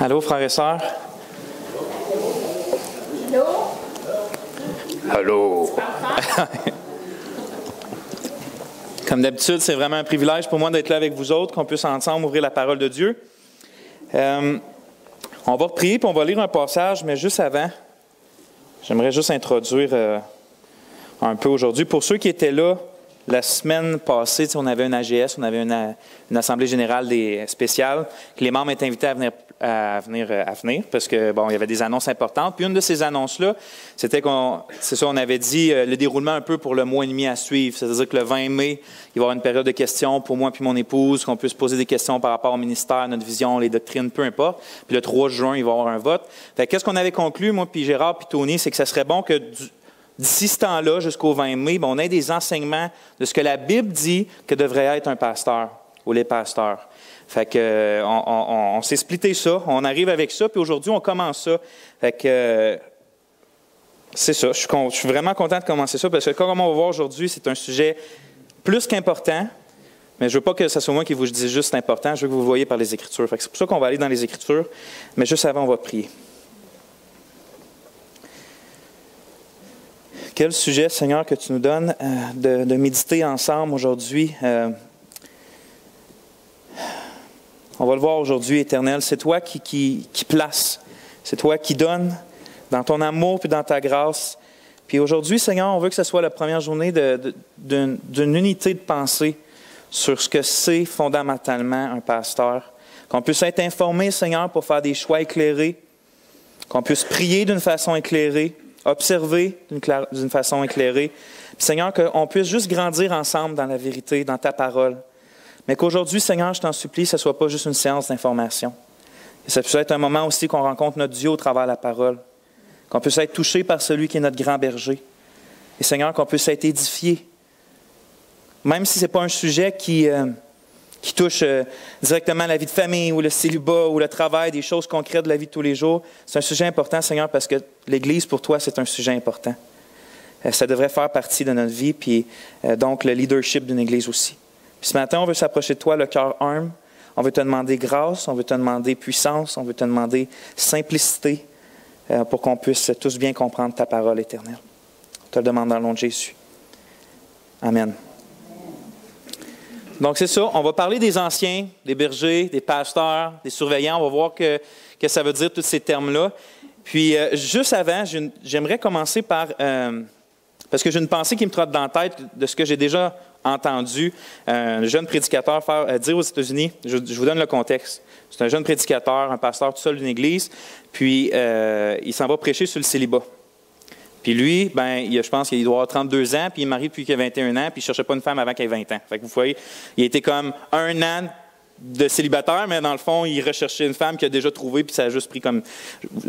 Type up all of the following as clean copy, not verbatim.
Allô, frères et sœurs? Allô? Allô? Comme d'habitude, c'est vraiment un privilège pour moi d'être là avec vous autres, qu'on puisse ensemble ouvrir la parole de Dieu. On va prier puis on va lire un passage, mais juste avant, j'aimerais juste introduire un peu aujourd'hui. Pour ceux qui étaient là la semaine passée, on avait un AGS, on avait une Assemblée générale spéciale, que les membres étaient invités à venir parce que bon, il y avait des annonces importantes. Puis une de ces annonces-là, c'était on avait dit le déroulement un peu pour le mois et demi à suivre. C'est-à-dire que le 20 mai, il va y avoir une période de questions pour moi et mon épouse, qu'on puisse poser des questions par rapport au ministère, notre vision, les doctrines, peu importe. Puis le 3 juin, il va y avoir un vote. Fait qu'est-ce qu'on avait conclu, moi, puis Gérard, puis Tony, c'est que ça serait bon que d'ici ce temps-là, jusqu'au 20 mai, on ait des enseignements de ce que la Bible dit que devrait être un pasteur ou les pasteurs. Fait que on s'est splitté ça, on arrive avec ça, puis aujourd'hui, on commence ça. Fait que c'est ça, je suis vraiment content de commencer ça, parce que comme on va voir aujourd'hui, c'est un sujet plus qu'important, mais je ne veux pas que ce soit moi qui vous dise juste c'est important, je veux que vous le voyez par les Écritures. Fait que c'est pour ça qu'on va aller dans les Écritures, mais juste avant, on va prier. Quel sujet, Seigneur, que tu nous donnes de méditer ensemble aujourd'hui. On va le voir aujourd'hui, Éternel. C'est toi qui place. C'est toi qui donnes dans ton amour puis dans ta grâce. Puis aujourd'hui, Seigneur, on veut que ce soit la première journée d'une unité de pensée sur ce que c'est fondamentalement un pasteur. Qu'on puisse être informé, Seigneur, pour faire des choix éclairés. Qu'on puisse prier d'une façon éclairée. Observer d'une façon éclairée. Puis, Seigneur, qu'on puisse juste grandir ensemble dans la vérité, dans ta parole. Mais qu'aujourd'hui, Seigneur, je t'en supplie, ce ne soit pas juste une séance d'information. Et ça puisse être un moment aussi qu'on rencontre notre Dieu au travers de la parole. Qu'on puisse être touché par celui qui est notre grand berger. Et Seigneur, qu'on puisse être édifié. Même si ce n'est pas un sujet qui touche directement la vie de famille ou le célibat ou le travail, des choses concrètes de la vie de tous les jours. C'est un sujet important, Seigneur, parce que l'Église, pour toi, c'est un sujet important. Ça devrait faire partie de notre vie, puis donc le leadership d'une Église aussi. Puis ce matin, on veut s'approcher de toi, le cœur humble. On veut te demander grâce, on veut te demander puissance, on veut te demander simplicité pour qu'on puisse tous bien comprendre ta parole éternelle. On te le demande dans le nom de Jésus. Amen. Donc, c'est ça. On va parler des anciens, des bergers, des pasteurs, des surveillants. On va voir que ça veut dire tous ces termes-là. Puis, juste avant, j'aimerais commencer par... parce que j'ai une pensée qui me trotte dans la tête de ce que j'ai déjà entendu un jeune prédicateur dire aux États-Unis. Je vous donne le contexte. C'est un jeune prédicateur, un pasteur tout seul d'une église. Puis, il s'en va prêcher sur le célibat. Puis lui, je pense qu'il doit avoir 32 ans, puis il est marié depuis qu'il a 21 ans, puis il ne cherchait pas une femme avant qu'il ait 20 ans. Fait que vous voyez, il a été comme un an de célibataire, mais dans le fond, il recherchait une femme qu'il a déjà trouvée, puis ça a juste pris comme...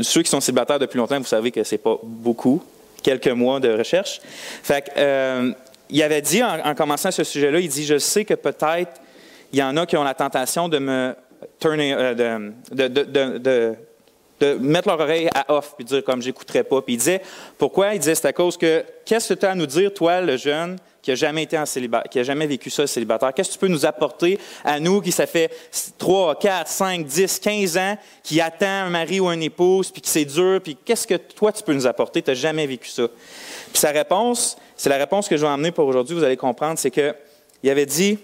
Ceux qui sont célibataires depuis longtemps, vous savez que c'est pas beaucoup, quelques mois de recherche. Fait que, il avait dit, en commençant ce sujet-là, il dit, je sais que peut-être, il y en a qui ont la tentation de me tourner... de mettre leur oreille à off, puis dire comme j'écouterai pas. Puis il disait, pourquoi? Il disait, c'est à cause que, qu'est-ce que tu as à nous dire, toi, le jeune, qui n'a jamais été en célibataire, qui n'a jamais vécu ça, célibataire? Qu'est-ce que tu peux nous apporter à nous, qui ça fait 3, 4, 5, 10, 15 ans, qui attend un mari ou une épouse, puis que c'est dur, puis qu'est-ce que toi, tu peux nous apporter? Tu n'as jamais vécu ça. Puis sa réponse, c'est la réponse que je vais emmener pour aujourd'hui, vous allez comprendre, c'est qu'il avait dit,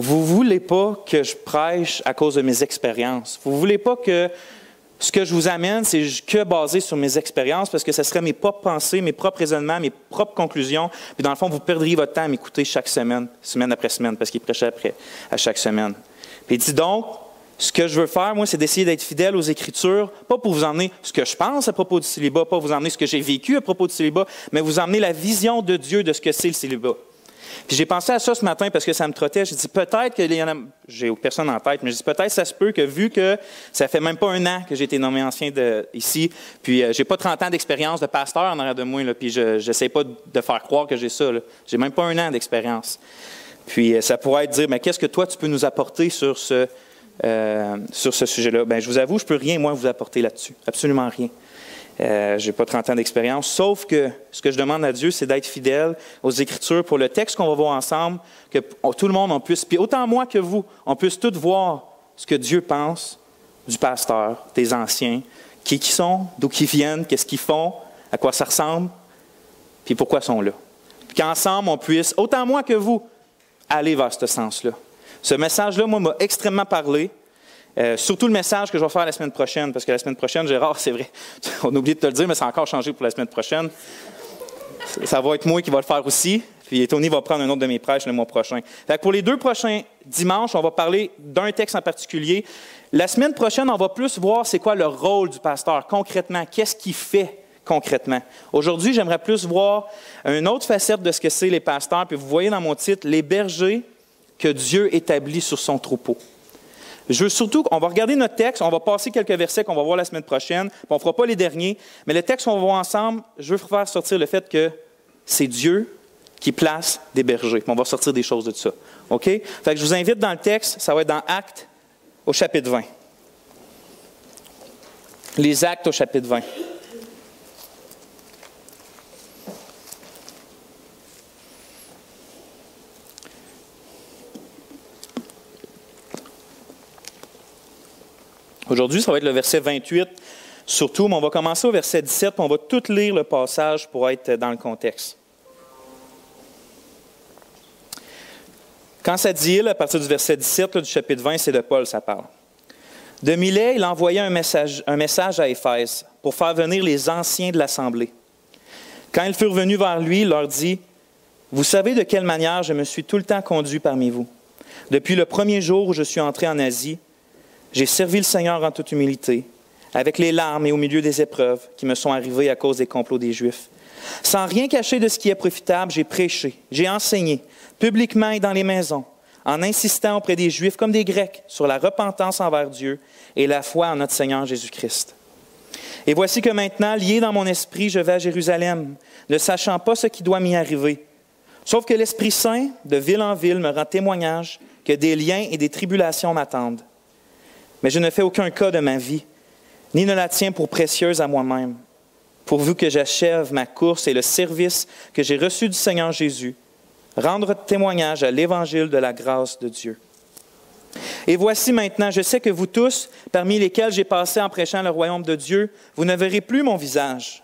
vous ne voulez pas que je prêche à cause de mes expériences. Vous ne voulez pas que ce que je vous amène, c'est que basé sur mes expériences, parce que ce serait mes propres pensées, mes propres raisonnements, mes propres conclusions. Puis dans le fond, vous perdriez votre temps à m'écouter chaque semaine, semaine après semaine, parce qu'il prêchait à chaque semaine. Puis il dit donc, ce que je veux faire, moi, c'est d'essayer d'être fidèle aux Écritures, pas pour vous emmener ce que je pense à propos du célibat, pas vous emmener ce que j'ai vécu à propos du célibat, mais vous emmener la vision de Dieu de ce que c'est le célibat. Puis j'ai pensé à ça ce matin parce que ça me trottait. J'ai dit peut-être qu'il y en a, j'ai personne en tête, mais je dis peut-être ça se peut que vu que ça fait même pas un an que j'ai été nommé ancien ici, puis j'ai pas 30 ans d'expérience de pasteur en arrière de moi, là, puis je n'essaie pas de faire croire que j'ai ça. Là. J'ai même pas un an d'expérience. Puis ça pourrait être dire, mais qu'est-ce que toi tu peux nous apporter sur ce sujet-là? Bien, je vous avoue, je peux rien, moi, vous apporter là-dessus. Absolument rien. Je n'ai pas 30 ans d'expérience, sauf que ce que je demande à Dieu, c'est d'être fidèle aux Écritures pour le texte qu'on va voir ensemble, que tout le monde, on puisse, puis autant moi que vous, on puisse tous voir ce que Dieu pense du pasteur, des anciens, qui sont, d'où ils viennent, qu'est-ce qu'ils font, à quoi ça ressemble, puis pourquoi ils sont là. Puis qu'ensemble, on puisse, autant moi que vous, aller vers ce sens-là. Ce message-là, moi, m'a extrêmement parlé. Surtout le message que je vais faire la semaine prochaine, parce que la semaine prochaine, Gérard, c'est vrai, on a oublié de te le dire, mais ça a encore changé pour la semaine prochaine. Ça va être moi qui va le faire aussi, puis Tony va prendre un autre de mes prêches le mois prochain. Fait que pour les 2 prochains dimanches, on va parler d'un texte en particulier. La semaine prochaine, on va plus voir c'est quoi le rôle du pasteur concrètement, qu'est-ce qu'il fait concrètement. Aujourd'hui, j'aimerais plus voir une autre facette de ce que c'est les pasteurs, puis vous voyez dans mon titre, les bergers que Dieu établit sur son troupeau. Je veux surtout, on va regarder notre texte, on va passer quelques versets qu'on va voir la semaine prochaine, puis on ne fera pas les derniers, mais le texte qu'on va voir ensemble, je veux faire sortir le fait que c'est Dieu qui place des bergers. On va sortir des choses de ça. OK? Fait que je vous invite dans le texte, ça va être dans Actes au chapitre 20. Les Actes au chapitre 20. Aujourd'hui, ça va être le verset 28 surtout, mais on va commencer au verset 17, puis on va tout lire le passage pour être dans le contexte. Quand ça dit « il », à partir du verset 17 du chapitre 20, c'est de Paul, ça parle. De Milet, il envoya un message à Éphèse pour faire venir les anciens de l'assemblée. Quand ils furent venus vers lui, il leur dit « Vous savez de quelle manière je me suis tout le temps conduit parmi vous. Depuis le premier jour où je suis entré en Asie, j'ai servi le Seigneur en toute humilité, avec les larmes et au milieu des épreuves qui me sont arrivées à cause des complots des Juifs. Sans rien cacher de ce qui est profitable, j'ai prêché, j'ai enseigné, publiquement et dans les maisons, en insistant auprès des Juifs comme des Grecs sur la repentance envers Dieu et la foi en notre Seigneur Jésus-Christ. Et voici que maintenant, lié dans mon esprit, je vais à Jérusalem, ne sachant pas ce qui doit m'y arriver. Sauf que l'Esprit Saint, de ville en ville, me rend témoignage que des liens et des tribulations m'attendent. Mais je ne fais aucun cas de ma vie, ni ne la tiens pour précieuse à moi-même, pourvu que j'achève ma course et le service que j'ai reçu du Seigneur Jésus, rendre témoignage à l'Évangile de la grâce de Dieu. Et voici maintenant, je sais que vous tous, parmi lesquels j'ai passé en prêchant le royaume de Dieu, vous ne verrez plus mon visage.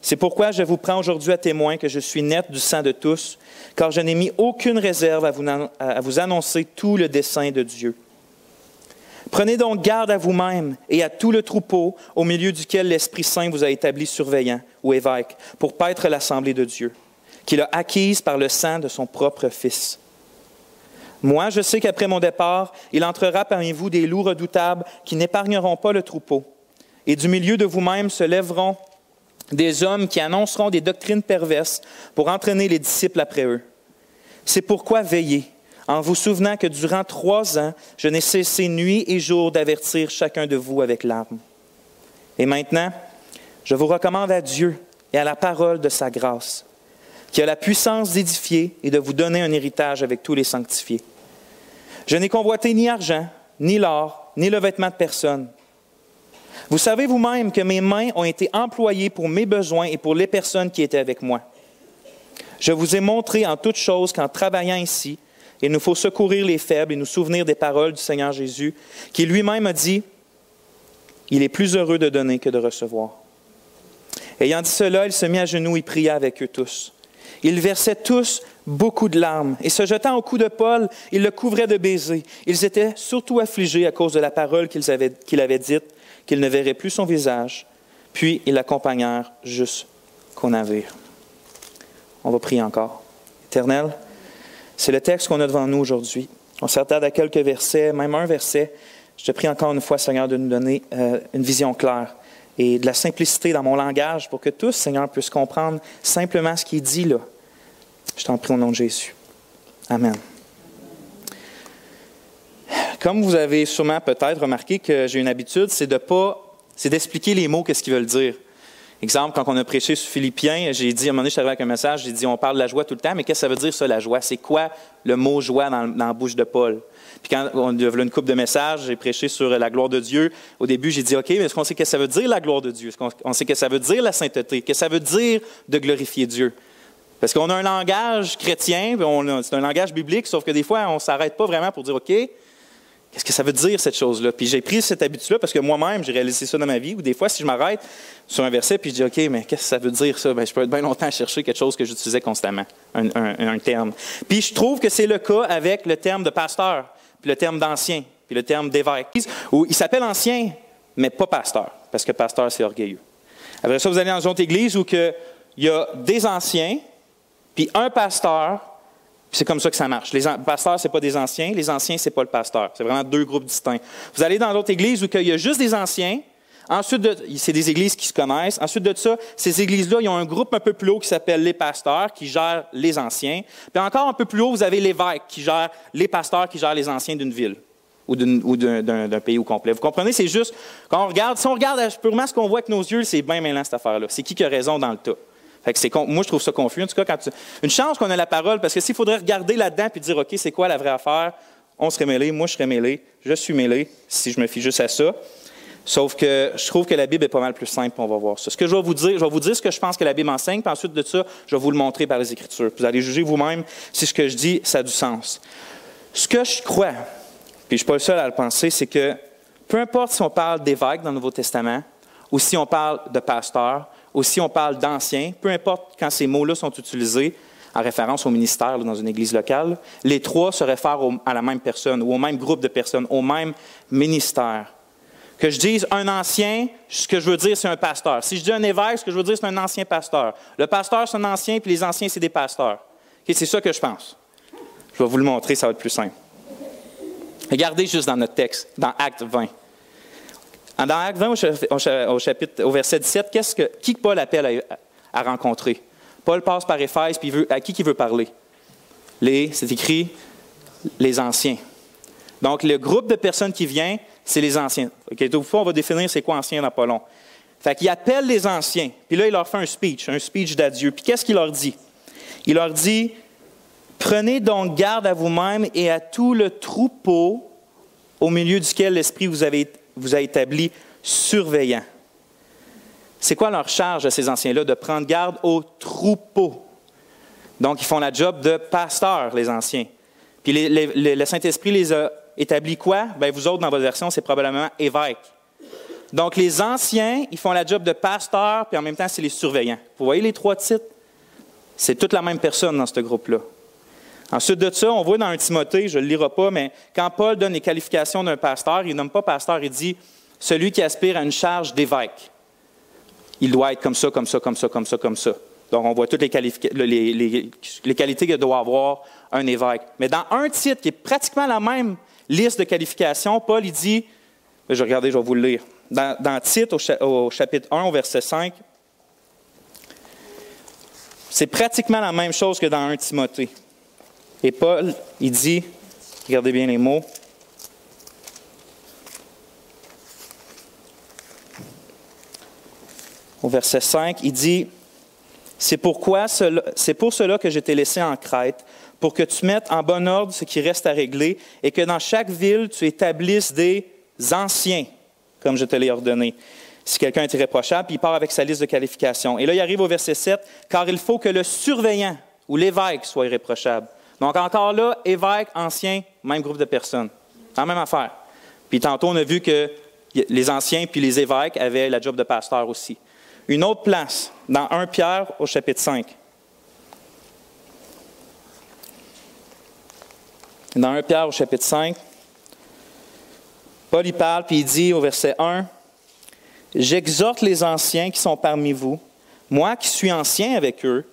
C'est pourquoi je vous prends aujourd'hui à témoin que je suis net du sang de tous, car je n'ai mis aucune réserve à vous annoncer tout le dessein de Dieu. Prenez donc garde à vous-même et à tout le troupeau au milieu duquel l'Esprit Saint vous a établi surveillant ou évêque pour paître l'assemblée de Dieu, qu'il a acquise par le sang de son propre Fils. Moi, je sais qu'après mon départ, il entrera parmi vous des loups redoutables qui n'épargneront pas le troupeau. Et du milieu de vous-même se lèveront des hommes qui annonceront des doctrines perverses pour entraîner les disciples après eux. C'est pourquoi veillez, en vous souvenant que durant 3 ans, je n'ai cessé nuit et jour d'avertir chacun de vous avec larmes. Et maintenant, je vous recommande à Dieu et à la parole de sa grâce, qui a la puissance d'édifier et de vous donner un héritage avec tous les sanctifiés. Je n'ai convoité ni argent, ni l'or, ni le vêtement de personne. Vous savez vous-même que mes mains ont été employées pour mes besoins et pour les personnes qui étaient avec moi. Je vous ai montré en toutes choses qu'en travaillant ici, il nous faut secourir les faibles et nous souvenir des paroles du Seigneur Jésus, qui lui-même a dit « Il est plus heureux de donner que de recevoir ». Ayant dit cela, il se mit à genoux et pria avec eux tous. Ils versaient tous beaucoup de larmes, et se jetant au cou de Paul, ils le couvraient de baisers. Ils étaient surtout affligés à cause de la parole qu'il avait dite, qu'ils ne verraient plus son visage. Puis ils l'accompagnèrent jusqu'au navire. On va prier encore. Éternel, c'est le texte qu'on a devant nous aujourd'hui. On s'attarde à quelques versets, même un verset. Je te prie encore une fois, Seigneur, de nous donner une vision claire et de la simplicité dans mon langage pour que tous, Seigneur, puissent comprendre simplement ce qui est dit là. Je t'en prie au nom de Jésus. Amen. Comme vous avez sûrement peut-être remarqué que j'ai une habitude, c'est d'expliquer les mots, qu'est-ce qu'ils veulent dire. Exemple, quand on a prêché sur Philippiens, j'ai dit, à un moment donné, je suis arrivé avec un message, j'ai dit, on parle de la joie tout le temps, mais qu'est-ce que ça veut dire ça, la joie? C'est quoi le mot joie dans la bouche de Paul? Puis quand on a eu une couple de messages, j'ai prêché sur la gloire de Dieu. Au début, j'ai dit, OK, mais est-ce qu'on sait qu'est-ce que ça veut dire la gloire de Dieu? Est-ce qu'on sait qu'est-ce que ça veut dire la sainteté? Qu'est-ce que ça veut dire de glorifier Dieu? Parce qu'on a un langage chrétien, c'est un langage biblique, sauf que des fois, on ne s'arrête pas vraiment pour dire, OK, Qu'est-ce que ça veut dire, cette chose-là? Puis j'ai pris cette habitude-là parce que moi-même, j'ai réalisé ça dans ma vie, où des fois, si je m'arrête sur un verset, puis je dis, OK, mais qu'est-ce que ça veut dire, ça? Bien, je peux être bien longtemps à chercher quelque chose que j'utilisais constamment, un terme. Puis je trouve que c'est le cas avec le terme de pasteur, puis le terme d'ancien, puis le terme d'évêque, où il s'appelle ancien, mais pas pasteur, parce que pasteur, c'est orgueilleux. Après ça, vous allez dans une autre église où il y a des anciens, puis un pasteur. C'est comme ça que ça marche. Les pasteurs, ce n'est pas des anciens. Les anciens, ce n'est pas le pasteur. C'est vraiment deux groupes distincts. Vous allez dans d'autres églises où il y a juste des anciens. Ensuite, c'est des églises qui se connaissent. Ensuite de ça, ces églises-là, ils ont un groupe un peu plus haut qui s'appelle les pasteurs, qui gèrent les anciens. Puis encore un peu plus haut, vous avez l'évêque, qui gère les pasteurs, qui gèrent les anciens d'une ville ou d'un pays au complet. Vous comprenez? C'est juste, quand on regarde, si on regarde purement ce qu'on voit avec nos yeux, c'est bien mêlant cette affaire-là. C'est qui a raison dans le tas? Fait que moi, je trouve ça confus. En tout cas, une chance qu'on ait la parole, parce que s'il faudrait regarder là-dedans et dire, OK, c'est quoi la vraie affaire? On serait mêlés, moi, je serais mêlé, je suis mêlé, si je me fie juste à ça. Sauf que je trouve que la Bible est pas mal plus simple, on va voir ça. Ce que je vais vous dire ce que je pense que la Bible enseigne, puis ensuite de ça, je vais vous le montrer par les Écritures. Vous allez juger vous-même si ce que je dis, ça a du sens. Ce que je crois, puis je ne suis pas le seul à le penser, c'est que peu importe si on parle d'évêques dans le Nouveau Testament, ou si on parle de pasteurs, ou si on parle d'anciens, peu importe quand ces mots-là sont utilisés en référence au ministère là, dans une église locale, les trois se réfèrent à la même personne ou au même groupe de personnes, au même ministère. Que je dise un ancien, ce que je veux dire, c'est un pasteur. Si je dis un évêque, ce que je veux dire, c'est un ancien pasteur. Le pasteur, c'est un ancien, puis les anciens, c'est des pasteurs. Okay, c'est ça que je pense. Je vais vous le montrer, ça va être plus simple. Regardez juste dans notre texte, dans Acte 20. Dans Acte 20, au verset 17, qui Paul appelle à rencontrer? Paul passe par Éphèse, puis à qui il veut parler? C'est écrit les anciens. Donc, le groupe de personnes qui vient, c'est les anciens. Okay, donc, on va définir c'est quoi ancien dans pas long. Fait qu'il appelle les anciens, puis là, il leur fait un speech d'adieu. Puis qu'est-ce qu'il leur dit? Il leur dit, prenez donc garde à vous-même et à tout le troupeau au milieu duquel l'Esprit vous a établi surveillant. C'est quoi leur charge à ces anciens-là? De prendre garde au troupeau. Donc, ils font la job de pasteur, les anciens. Puis le Saint-Esprit les a établis quoi? Bien, vous autres, dans votre version, c'est probablement évêques. Donc, les anciens, ils font la job de pasteur, puis en même temps, c'est les surveillants. Vous voyez les trois titres? C'est toute la même personne dans ce groupe-là. Ensuite de ça, on voit dans 1 Timothée, je ne le lirai pas, mais quand Paul donne les qualifications d'un pasteur, il ne nomme pas pasteur, il dit « celui qui aspire à une charge d'évêque ». Il doit être comme ça, comme ça, comme ça, comme ça, comme ça. Donc, on voit toutes les qualités que doit avoir un évêque. Mais dans un titre qui est pratiquement la même liste de qualifications, Paul, il dit, je vais vous le lire, dans Tite, au chapitre 1, au verset 5, c'est pratiquement la même chose que dans 1 Timothée. Et Paul, il dit, regardez bien les mots, au verset 5, il dit, « C'est pour cela que je t'ai laissé en Crète, pour que tu mettes en bon ordre ce qui reste à régler, et que dans chaque ville, tu établisses des anciens, comme je te l'ai ordonné. Si quelqu'un est irréprochable, puis il part avec sa liste de qualifications. » Et là, il arrive au verset 7, « Car il faut que le surveillant ou l'évêque soit irréprochable. » Donc encore là, évêque, ancien, même groupe de personnes. C'est la même affaire. Puis tantôt, on a vu que les anciens puis les évêques avaient la job de pasteur aussi. Une autre place, dans 1 Pierre au chapitre 5. Dans 1 Pierre au chapitre 5, Paul y parle, puis il dit au verset 1, « J'exhorte les anciens qui sont parmi vous, moi qui suis ancien avec eux,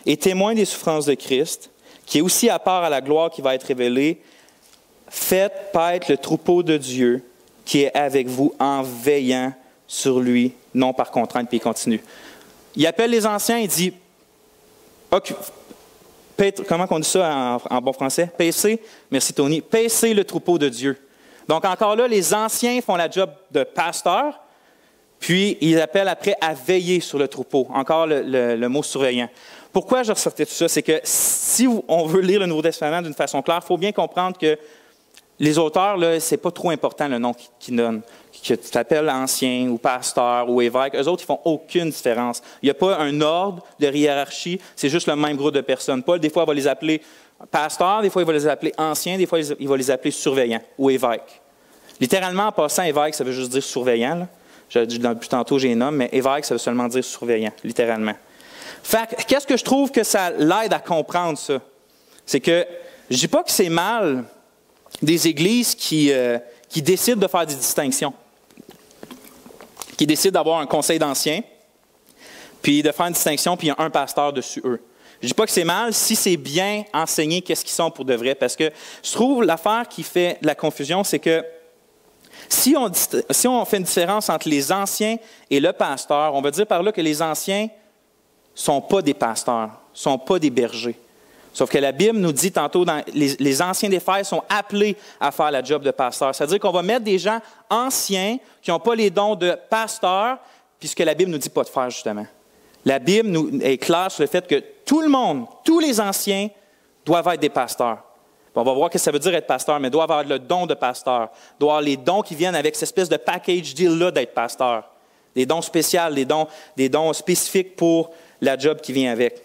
et témoin des souffrances de Christ, qui est aussi à part à la gloire qui va être révélée, faites paître le troupeau de Dieu qui est avec vous en veillant sur lui, non par contrainte. » Puis il continue. Il appelle les anciens, il dit, comment on dit ça en bon français? Paissez, merci Tony, paissez le troupeau de Dieu. Donc encore là, les anciens font la job de pasteur, puis ils appellent après à veiller sur le troupeau. Encore le mot surveillant. Pourquoi je ressortais tout ça? C'est que si on veut lire le Nouveau Testament d'une façon claire, il faut bien comprendre que les auteurs, ce n'est pas trop important le nom qu'ils donnent. Que tu t'appelles ancien ou pasteur ou évêque, eux autres, ils ne font aucune différence. Il n'y a pas un ordre de hiérarchie, c'est juste le même groupe de personnes. Paul, des fois, va les appeler pasteurs, des fois, il va les appeler anciens, des fois, il va les appeler surveillants ou évêques. Littéralement, en passant, évêque, ça veut juste dire surveillant. Là. Depuis tantôt, j'ai un nom, mais évêque, ça veut seulement dire surveillant, littéralement. Fait qu'est-ce que je trouve que ça l'aide à comprendre ça? C'est que je ne dis pas que c'est mal des églises qui décident de faire des distinctions, qui décident d'avoir un conseil d'anciens, puis de faire une distinction, puis il y a un pasteur dessus eux. Je ne dis pas que c'est mal si c'est bien enseigné qu'est-ce qu'ils sont pour de vrai, parce que je trouve l'affaire qui fait de la confusion, c'est que si on fait une différence entre les anciens et le pasteur, on va dire par là que les anciens ne sont pas des pasteurs, ne sont pas des bergers. Sauf que la Bible nous dit tantôt, les anciens des frères sont appelés à faire la job de pasteur. C'est-à-dire qu'on va mettre des gens anciens qui n'ont pas les dons de pasteur, puisque la Bible ne nous dit pas de faire, justement. La Bible est claire sur le fait que tout le monde, tous les anciens, doivent être des pasteurs. On va voir ce que ça veut dire être pasteur, mais doivent avoir le don de pasteur, doivent avoir les dons qui viennent avec cette espèce de package deal-là d'être pasteur. Des dons spéciaux, des dons spécifiques pour la job qui vient avec.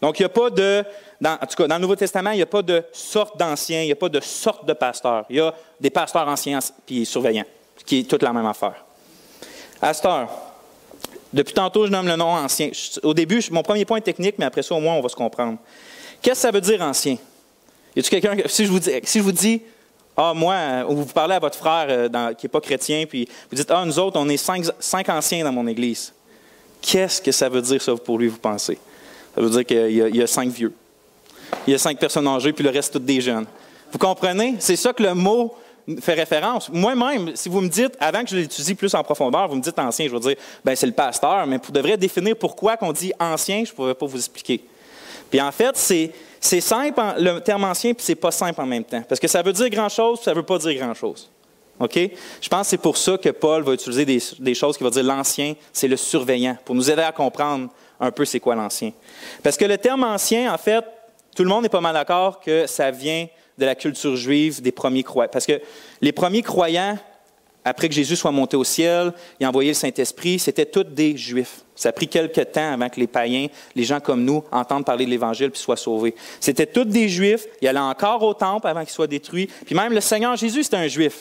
Donc, il n'y a pas de, en tout cas, dans le Nouveau Testament, il n'y a pas de sorte d'anciens, il n'y a pas de sorte de pasteurs. Il y a des pasteurs anciens puis surveillants, ce qui est toute la même affaire. À cette heure, depuis tantôt, je nomme le nom ancien. Au début, mon premier point est technique, mais après ça, au moins, on va se comprendre. Qu'est-ce que ça veut dire ancien? Y a-t-il quelqu'un, si je vous dis, moi, ou vous parlez à votre frère qui n'est pas chrétien, puis vous dites, nous autres, on est cinq anciens dans mon église. Qu'est-ce que ça veut dire, ça, pour lui, vous pensez? Ça veut dire qu'il y a 5 vieux. Il y a 5 personnes âgées, puis le reste, toutes des jeunes. Vous comprenez? C'est ça que le mot fait référence. Moi-même, si vous me dites, avant que je l'étudie plus en profondeur, vous me dites ancien, je vais dire, c'est le pasteur, mais pour de vrai définir pourquoi qu'on dit ancien, je ne pourrais pas vous expliquer. Puis en fait, c'est simple, le terme ancien, puis c'est pas simple en même temps. Parce que ça veut dire grand-chose, puis ça ne veut pas dire grand-chose. OK? Je pense que c'est pour ça que Paul va utiliser des choses qui vont dire l'ancien, c'est le surveillant, pour nous aider à comprendre un peu c'est quoi l'ancien. Parce que le terme ancien, en fait, tout le monde est pas mal d'accord que ça vient de la culture juive des premiers croyants. Parce que les premiers croyants, après que Jésus soit monté au ciel, il a envoyé le Saint-Esprit, c'était tous des Juifs. Ça a pris quelques temps avant que les païens, les gens comme nous, entendent parler de l'Évangile puis soient sauvés. C'était tous des Juifs. Ils allaient encore au temple avant qu'il soit détruit. Puis même le Seigneur Jésus, c'était un Juif.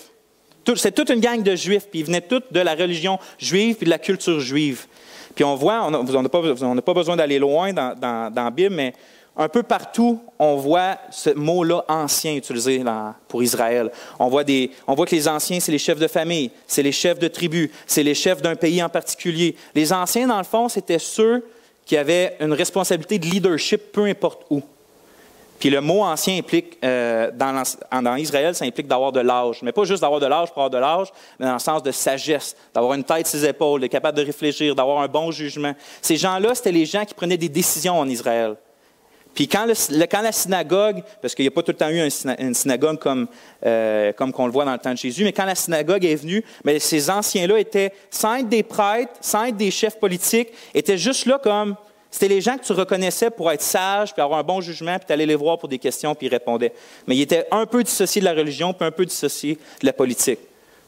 C'est toute une gang de Juifs. Puis ils venaient tous de la religion juive puis de la culture juive. Puis on voit, on n'a pas besoin d'aller loin dans la Bible, mais un peu partout, on voit ce mot-là ancien utilisé pour Israël. On voit que les anciens, c'est les chefs de famille, c'est les chefs de tribu, c'est les chefs d'un pays en particulier. Les anciens, dans le fond, c'était ceux qui avaient une responsabilité de leadership, peu importe où. Puis le mot ancien implique, dans Israël, ça implique d'avoir de l'âge. Mais pas juste d'avoir de l'âge pour avoir de l'âge, mais dans le sens de sagesse, d'avoir une tête sur ses épaules, d'être capable de réfléchir, d'avoir un bon jugement. Ces gens-là, c'était les gens qui prenaient des décisions en Israël. Puis quand la synagogue, parce qu'il n'y a pas tout le temps eu une synagogue comme qu'on le voit dans le temps de Jésus, mais quand la synagogue est venue, mais ces anciens-là étaient, sans être des prêtres, sans être des chefs politiques, étaient juste là comme, c'était les gens que tu reconnaissais pour être sages, puis avoir un bon jugement, puis tu allais les voir pour des questions, puis ils répondaient. Mais ils étaient un peu dissociés de la religion, puis un peu dissociés de la politique.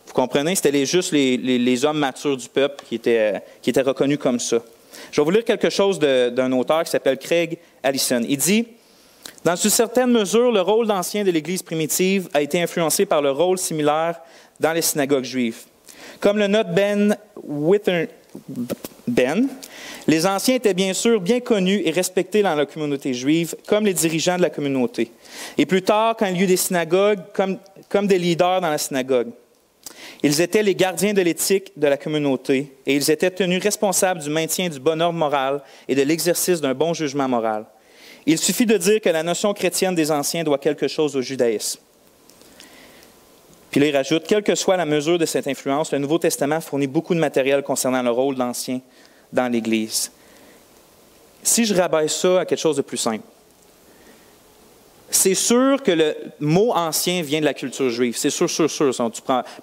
Vous comprenez? C'était juste les hommes matures du peuple qui étaient reconnus comme ça. Je vais vous lire quelque chose d'un auteur qui s'appelle Craig Allison. Il dit, « Dans une certaine mesure, le rôle d'ancien de l'Église primitive a été influencé par le rôle similaire dans les synagogues juives. Comme le note Ben, les anciens étaient bien sûr bien connus et respectés dans la communauté juive, comme les dirigeants de la communauté. Et plus tard, quand il y eut des synagogues, comme des leaders dans la synagogue. Ils étaient les gardiens de l'éthique de la communauté et ils étaient tenus responsables du maintien du bon ordre moral et de l'exercice d'un bon jugement moral. Il suffit de dire que la notion chrétienne des anciens doit quelque chose au judaïsme. » Puis là, il rajoute, « Quelle que soit la mesure de cette influence, le Nouveau Testament fournit beaucoup de matériel concernant le rôle d'ancien dans l'Église. » Si je rabaisse ça à quelque chose de plus simple, c'est sûr que le mot ancien vient de la culture juive. C'est sûr.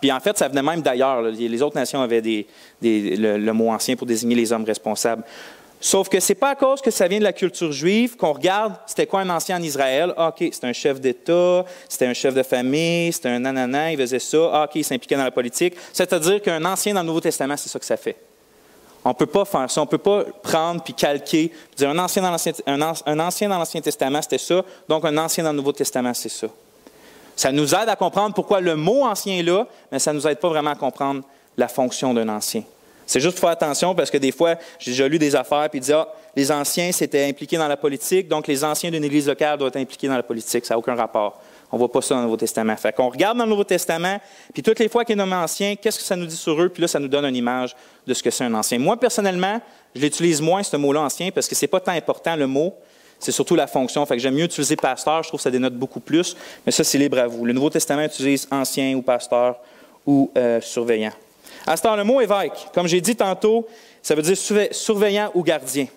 Puis en fait, ça venait même d'ailleurs. Les autres nations avaient le mot ancien pour désigner les hommes responsables. Sauf que ce n'est pas à cause que ça vient de la culture juive qu'on regarde c'était quoi un ancien en Israël. Ah, OK, c'était un chef d'État, c'était un chef de famille, c'était un nanana, il faisait ça. Ah, OK, il s'impliquait dans la politique. C'est-à-dire qu'un ancien dans le Nouveau Testament, c'est ça que ça fait. On ne peut pas faire ça. On ne peut pas prendre puis calquer, puis dire un ancien dans l'Ancien Testament, c'était ça, donc un ancien dans le Nouveau Testament, c'est ça. Ça nous aide à comprendre pourquoi le mot ancien est là, mais ça ne nous aide pas vraiment à comprendre la fonction d'un ancien. C'est juste pour faire attention parce que des fois, j'ai déjà lu des affaires et dit les anciens s'étaient impliqués dans la politique, donc les anciens d'une église locale doivent être impliqués dans la politique. Ça n'a aucun rapport. On ne voit pas ça dans le Nouveau Testament. Fait qu'on regarde dans le Nouveau Testament, puis toutes les fois qu'il est nommé ancien, qu'est-ce que ça nous dit sur eux? Puis là, ça nous donne une image de ce que c'est un ancien. Moi, personnellement, je l'utilise moins, ce mot-là, ancien, parce que ce n'est pas tant important, le mot. C'est surtout la fonction. Fait que j'aime mieux utiliser pasteur, je trouve que ça dénote beaucoup plus. Mais ça, c'est libre à vous. Le Nouveau Testament utilise ancien ou pasteur ou surveillant. À ce temps, le mot évêque, comme j'ai dit tantôt, ça veut dire surveillant ou gardien.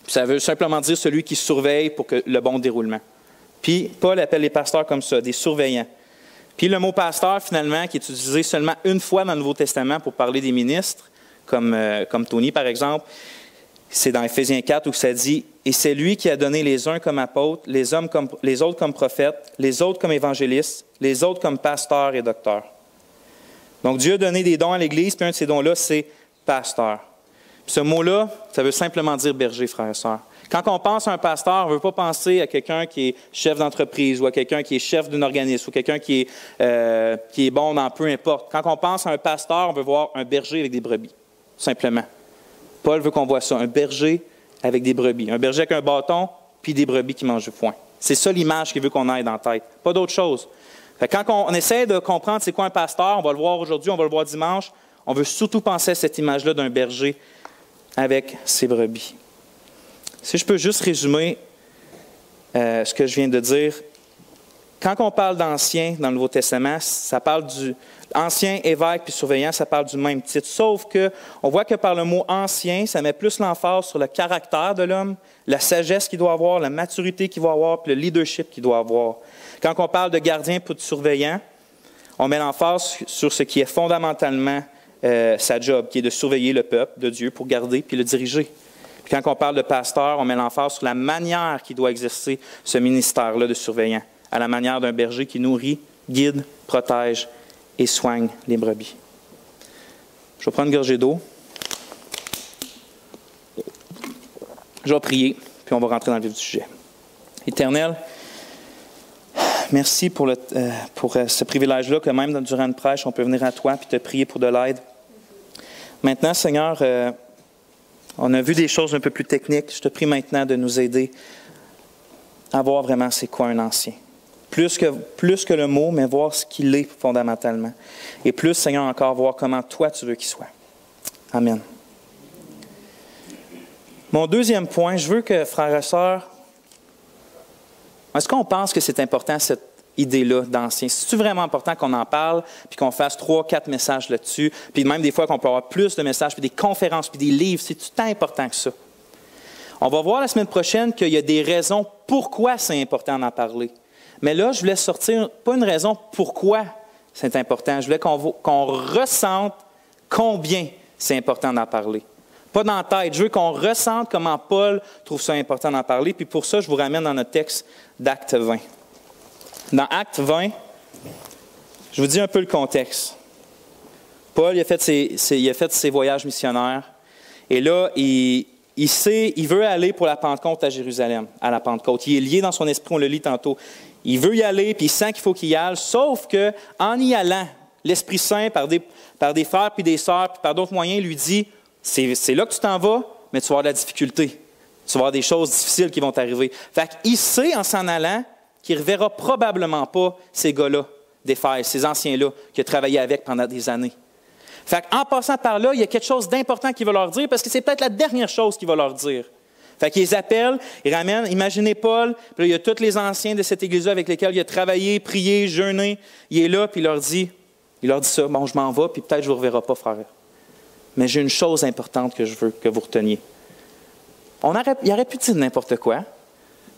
Puis ça veut simplement dire celui qui surveille pour que le bon déroulement. Puis Paul appelle les pasteurs comme ça, des surveillants. Puis le mot pasteur, finalement, qui est utilisé seulement une fois dans le Nouveau Testament pour parler des ministres, comme Tony, par exemple, c'est dans Éphésiens 4 où ça dit « Et c'est lui qui a donné les uns comme apôtres, les autres comme prophètes, les autres comme évangélistes, les autres comme pasteurs et docteurs. » Donc Dieu a donné des dons à l'Église, puis un de ces dons-là, c'est pasteur. Puis ce mot-là, ça veut simplement dire berger, frères et sœurs. Quand on pense à un pasteur, on ne veut pas penser à quelqu'un qui est chef d'entreprise ou à quelqu'un qui est chef d'un organisme ou quelqu'un qui est bon dans peu importe. Quand on pense à un pasteur, on veut voir un berger avec des brebis, simplement. Paul veut qu'on voit ça, un berger avec des brebis. Un berger avec un bâton, puis des brebis qui mangent du foin. C'est ça l'image qu'il veut qu'on ait dans la tête, pas d'autre chose. Fait que quand on essaie de comprendre c'est quoi un pasteur, on va le voir aujourd'hui, on va le voir dimanche, on veut surtout penser à cette image-là d'un berger avec ses brebis. Si je peux juste résumer ce que je viens de dire, quand on parle d'ancien dans le Nouveau Testament, ça parle du ancien, évêque puis surveillant, ça parle du même titre. Sauf qu'on voit que par le mot ancien, ça met plus l'emphase sur le caractère de l'homme, la sagesse qu'il doit avoir, la maturité qu'il doit avoir, puis le leadership qu'il doit avoir. Quand on parle de gardien puis de surveillant, on met l'emphase sur ce qui est fondamentalement sa job, qui est de surveiller le peuple de Dieu pour garder puis le diriger. Puis quand on parle de pasteur, on met l'emphase sur la manière qu'il doit exercer ce ministère-là de surveillant, à la manière d'un berger qui nourrit, guide, protège et soigne les brebis. Je vais prendre une gorgée d'eau. Je vais prier, puis on va rentrer dans le vif du sujet. Éternel, merci pour ce privilège-là que même durant une prêche, on peut venir à toi et te prier pour de l'aide. Maintenant, Seigneur, on a vu des choses un peu plus techniques. Je te prie maintenant de nous aider à voir vraiment c'est quoi un ancien. Plus que le mot, mais voir ce qu'il est fondamentalement. Et plus, Seigneur, encore voir comment toi tu veux qu'il soit. Amen. Mon deuxième point, je veux que, frères et sœurs, est-ce qu'on pense que c'est important cette idée-là d'ancien? C'est-tu vraiment important qu'on en parle, puis qu'on fasse 3, 4 messages là-dessus, puis même des fois qu'on peut avoir plus de messages, puis des conférences, puis des livres, c'est-tu tant important que ça? On va voir la semaine prochaine qu'il y a des raisons pourquoi c'est important d'en parler. Mais là, je voulais sortir, pas une raison pourquoi c'est important, je voulais qu'on ressente combien c'est important d'en parler. Pas dans la tête, je veux qu'on ressente comment Paul trouve ça important d'en parler, puis pour ça, je vous ramène dans notre texte d'Acte 20. Dans Acte 20, je vous dis un peu le contexte. Paul, il a fait ses voyages missionnaires, et là, il veut aller pour la Pentecôte à Jérusalem, à la Pentecôte. Il est lié dans son esprit, on le lit tantôt. Il veut y aller, puis il sent qu'il faut qu'il y aille, sauf qu'en y allant, l'Esprit Saint, par des frères puis des sœurs, puis par d'autres moyens, lui dit, c'est là que tu t'en vas, mais tu vas avoir de la difficulté. Tu vas avoir des choses difficiles qui vont t'arriver. Fait qu'il sait, en s'en allant, qu'il ne reverra probablement pas ces gars-là, d'Éphèse, ces anciens-là, qu'il a travaillé avec pendant des années. Fait qu'en passant par là, il y a quelque chose d'important qu'il va leur dire, parce que c'est peut-être la dernière chose qu'il va leur dire. Fait qu'ils les appellent, ils ramènent, imaginez Paul, puis là, il y a tous les anciens de cette église-là avec lesquels il a travaillé, prié, jeûné. Il est là, puis il leur dit ça, bon, je m'en vais, puis peut-être je ne vous reverrai pas, frère. Mais j'ai une chose importante que je veux que vous reteniez. Il aurait pu dire n'importe quoi.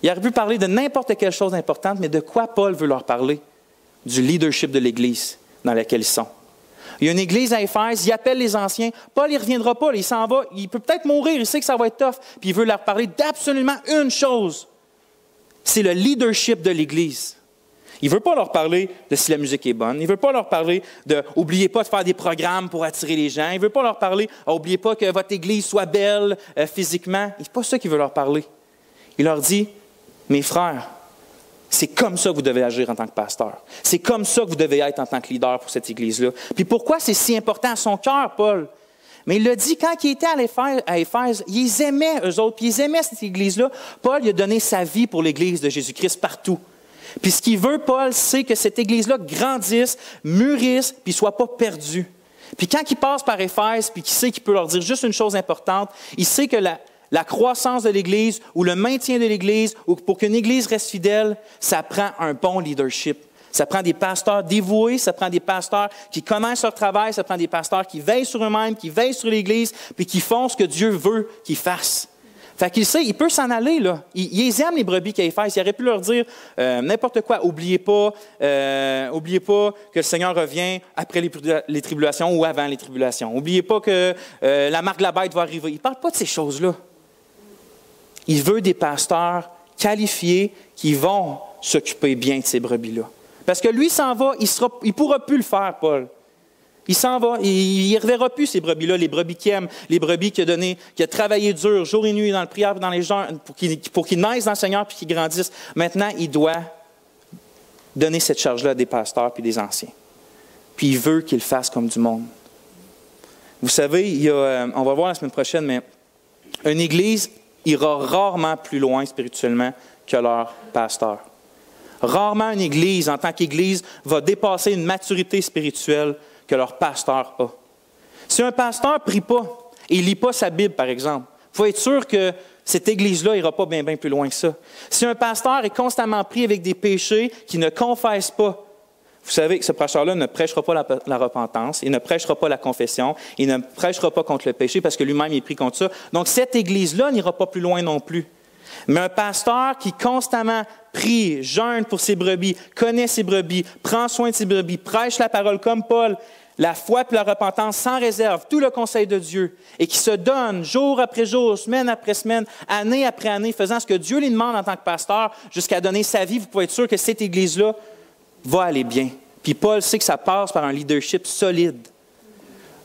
Il aurait pu parler de n'importe quelle chose importante, mais de quoi Paul veut leur parler? Du leadership de l'Église dans laquelle ils sont. Il y a une église à Éphèse, il appelle les anciens. Paul, il ne reviendra pas, il s'en va. Il peut peut-être mourir, il sait que ça va être tough. Puis il veut leur parler d'absolument une chose. C'est le leadership de l'Église. Il ne veut pas leur parler de si la musique est bonne. Il ne veut pas leur parler de « Oubliez pas de faire des programmes pour attirer les gens. » Il ne veut pas leur parler « Oubliez pas que votre Église soit belle physiquement. » Ce n'est pas ça qu'il veut leur parler. Il leur dit « Mes frères, C'est comme ça que vous devez agir en tant que pasteur. C'est comme ça que vous devez être en tant que leader pour cette Église-là. Puis pourquoi c'est si important à son cœur, Paul? Mais il l'a dit, quand il était à Éphèse, ils aimaient eux autres, puis ils aimaient cette Église-là. Paul il a donné sa vie pour l'Église de Jésus-Christ partout. Puis ce qu'il veut, Paul, c'est que cette Église-là grandisse, mûrisse, puis ne soit pas perdue. Puis quand il passe par Éphèse, puis qu'il sait qu'il peut leur dire juste une chose importante, il sait que la croissance de l'Église ou le maintien de l'Église, ou pour qu'une Église reste fidèle, ça prend un bon leadership. Ça prend des pasteurs dévoués, ça prend des pasteurs qui connaissent leur travail, ça prend des pasteurs qui veillent sur eux-mêmes, qui veillent sur l'Église, puis qui font ce que Dieu veut qu'ils fassent. Fait qu'il sait, il peut s'en aller, là. Ils aiment les brebis qu'à Éphèse. Il aurait pu leur dire n'importe quoi. Oubliez pas que le Seigneur revient après les tribulations ou avant les tribulations. Oubliez pas que la marque de la bête va arriver. Il ne parle pas de ces choses-là. Il veut des pasteurs qualifiés qui vont s'occuper bien de ces brebis-là. Parce que lui s'en va, il ne pourra plus le faire, Paul. Il s'en va, il ne reverra plus ces brebis-là, les brebis qu'il aime, les brebis qu'il a travaillé dur, jour et nuit, dans le prière, dans les jeûnes, pour qu'ils naissent dans le Seigneur et qu'ils grandissent. Maintenant, il doit donner cette charge-là à des pasteurs et des anciens. Puis il veut qu'ils le fassent comme du monde. Vous savez, on va voir la semaine prochaine, mais une Église ira rarement plus loin spirituellement que leur pasteur. Rarement une Église, en tant qu'Église, va dépasser une maturité spirituelle que leur pasteur a. Si un pasteur ne prie pas et ne lit pas sa Bible, par exemple, il faut être sûr que cette Église-là n'ira pas bien plus loin que ça. Si un pasteur est constamment pris avec des péchés qu'il ne confesse pas, vous savez que ce pasteur-là ne prêchera pas la repentance, il ne prêchera pas la confession, il ne prêchera pas contre le péché parce que lui-même est pris contre ça. Donc cette Église-là n'ira pas plus loin non plus. Mais un pasteur qui constamment prie, jeûne pour ses brebis, connaît ses brebis, prend soin de ses brebis, prêche la parole comme Paul, la foi et la repentance sans réserve, tout le conseil de Dieu, et qui se donne jour après jour, semaine après semaine, année après année, faisant ce que Dieu lui demande en tant que pasteur, jusqu'à donner sa vie, vous pouvez être sûr que cette Église-là va aller bien. Puis Paul sait que ça passe par un leadership solide.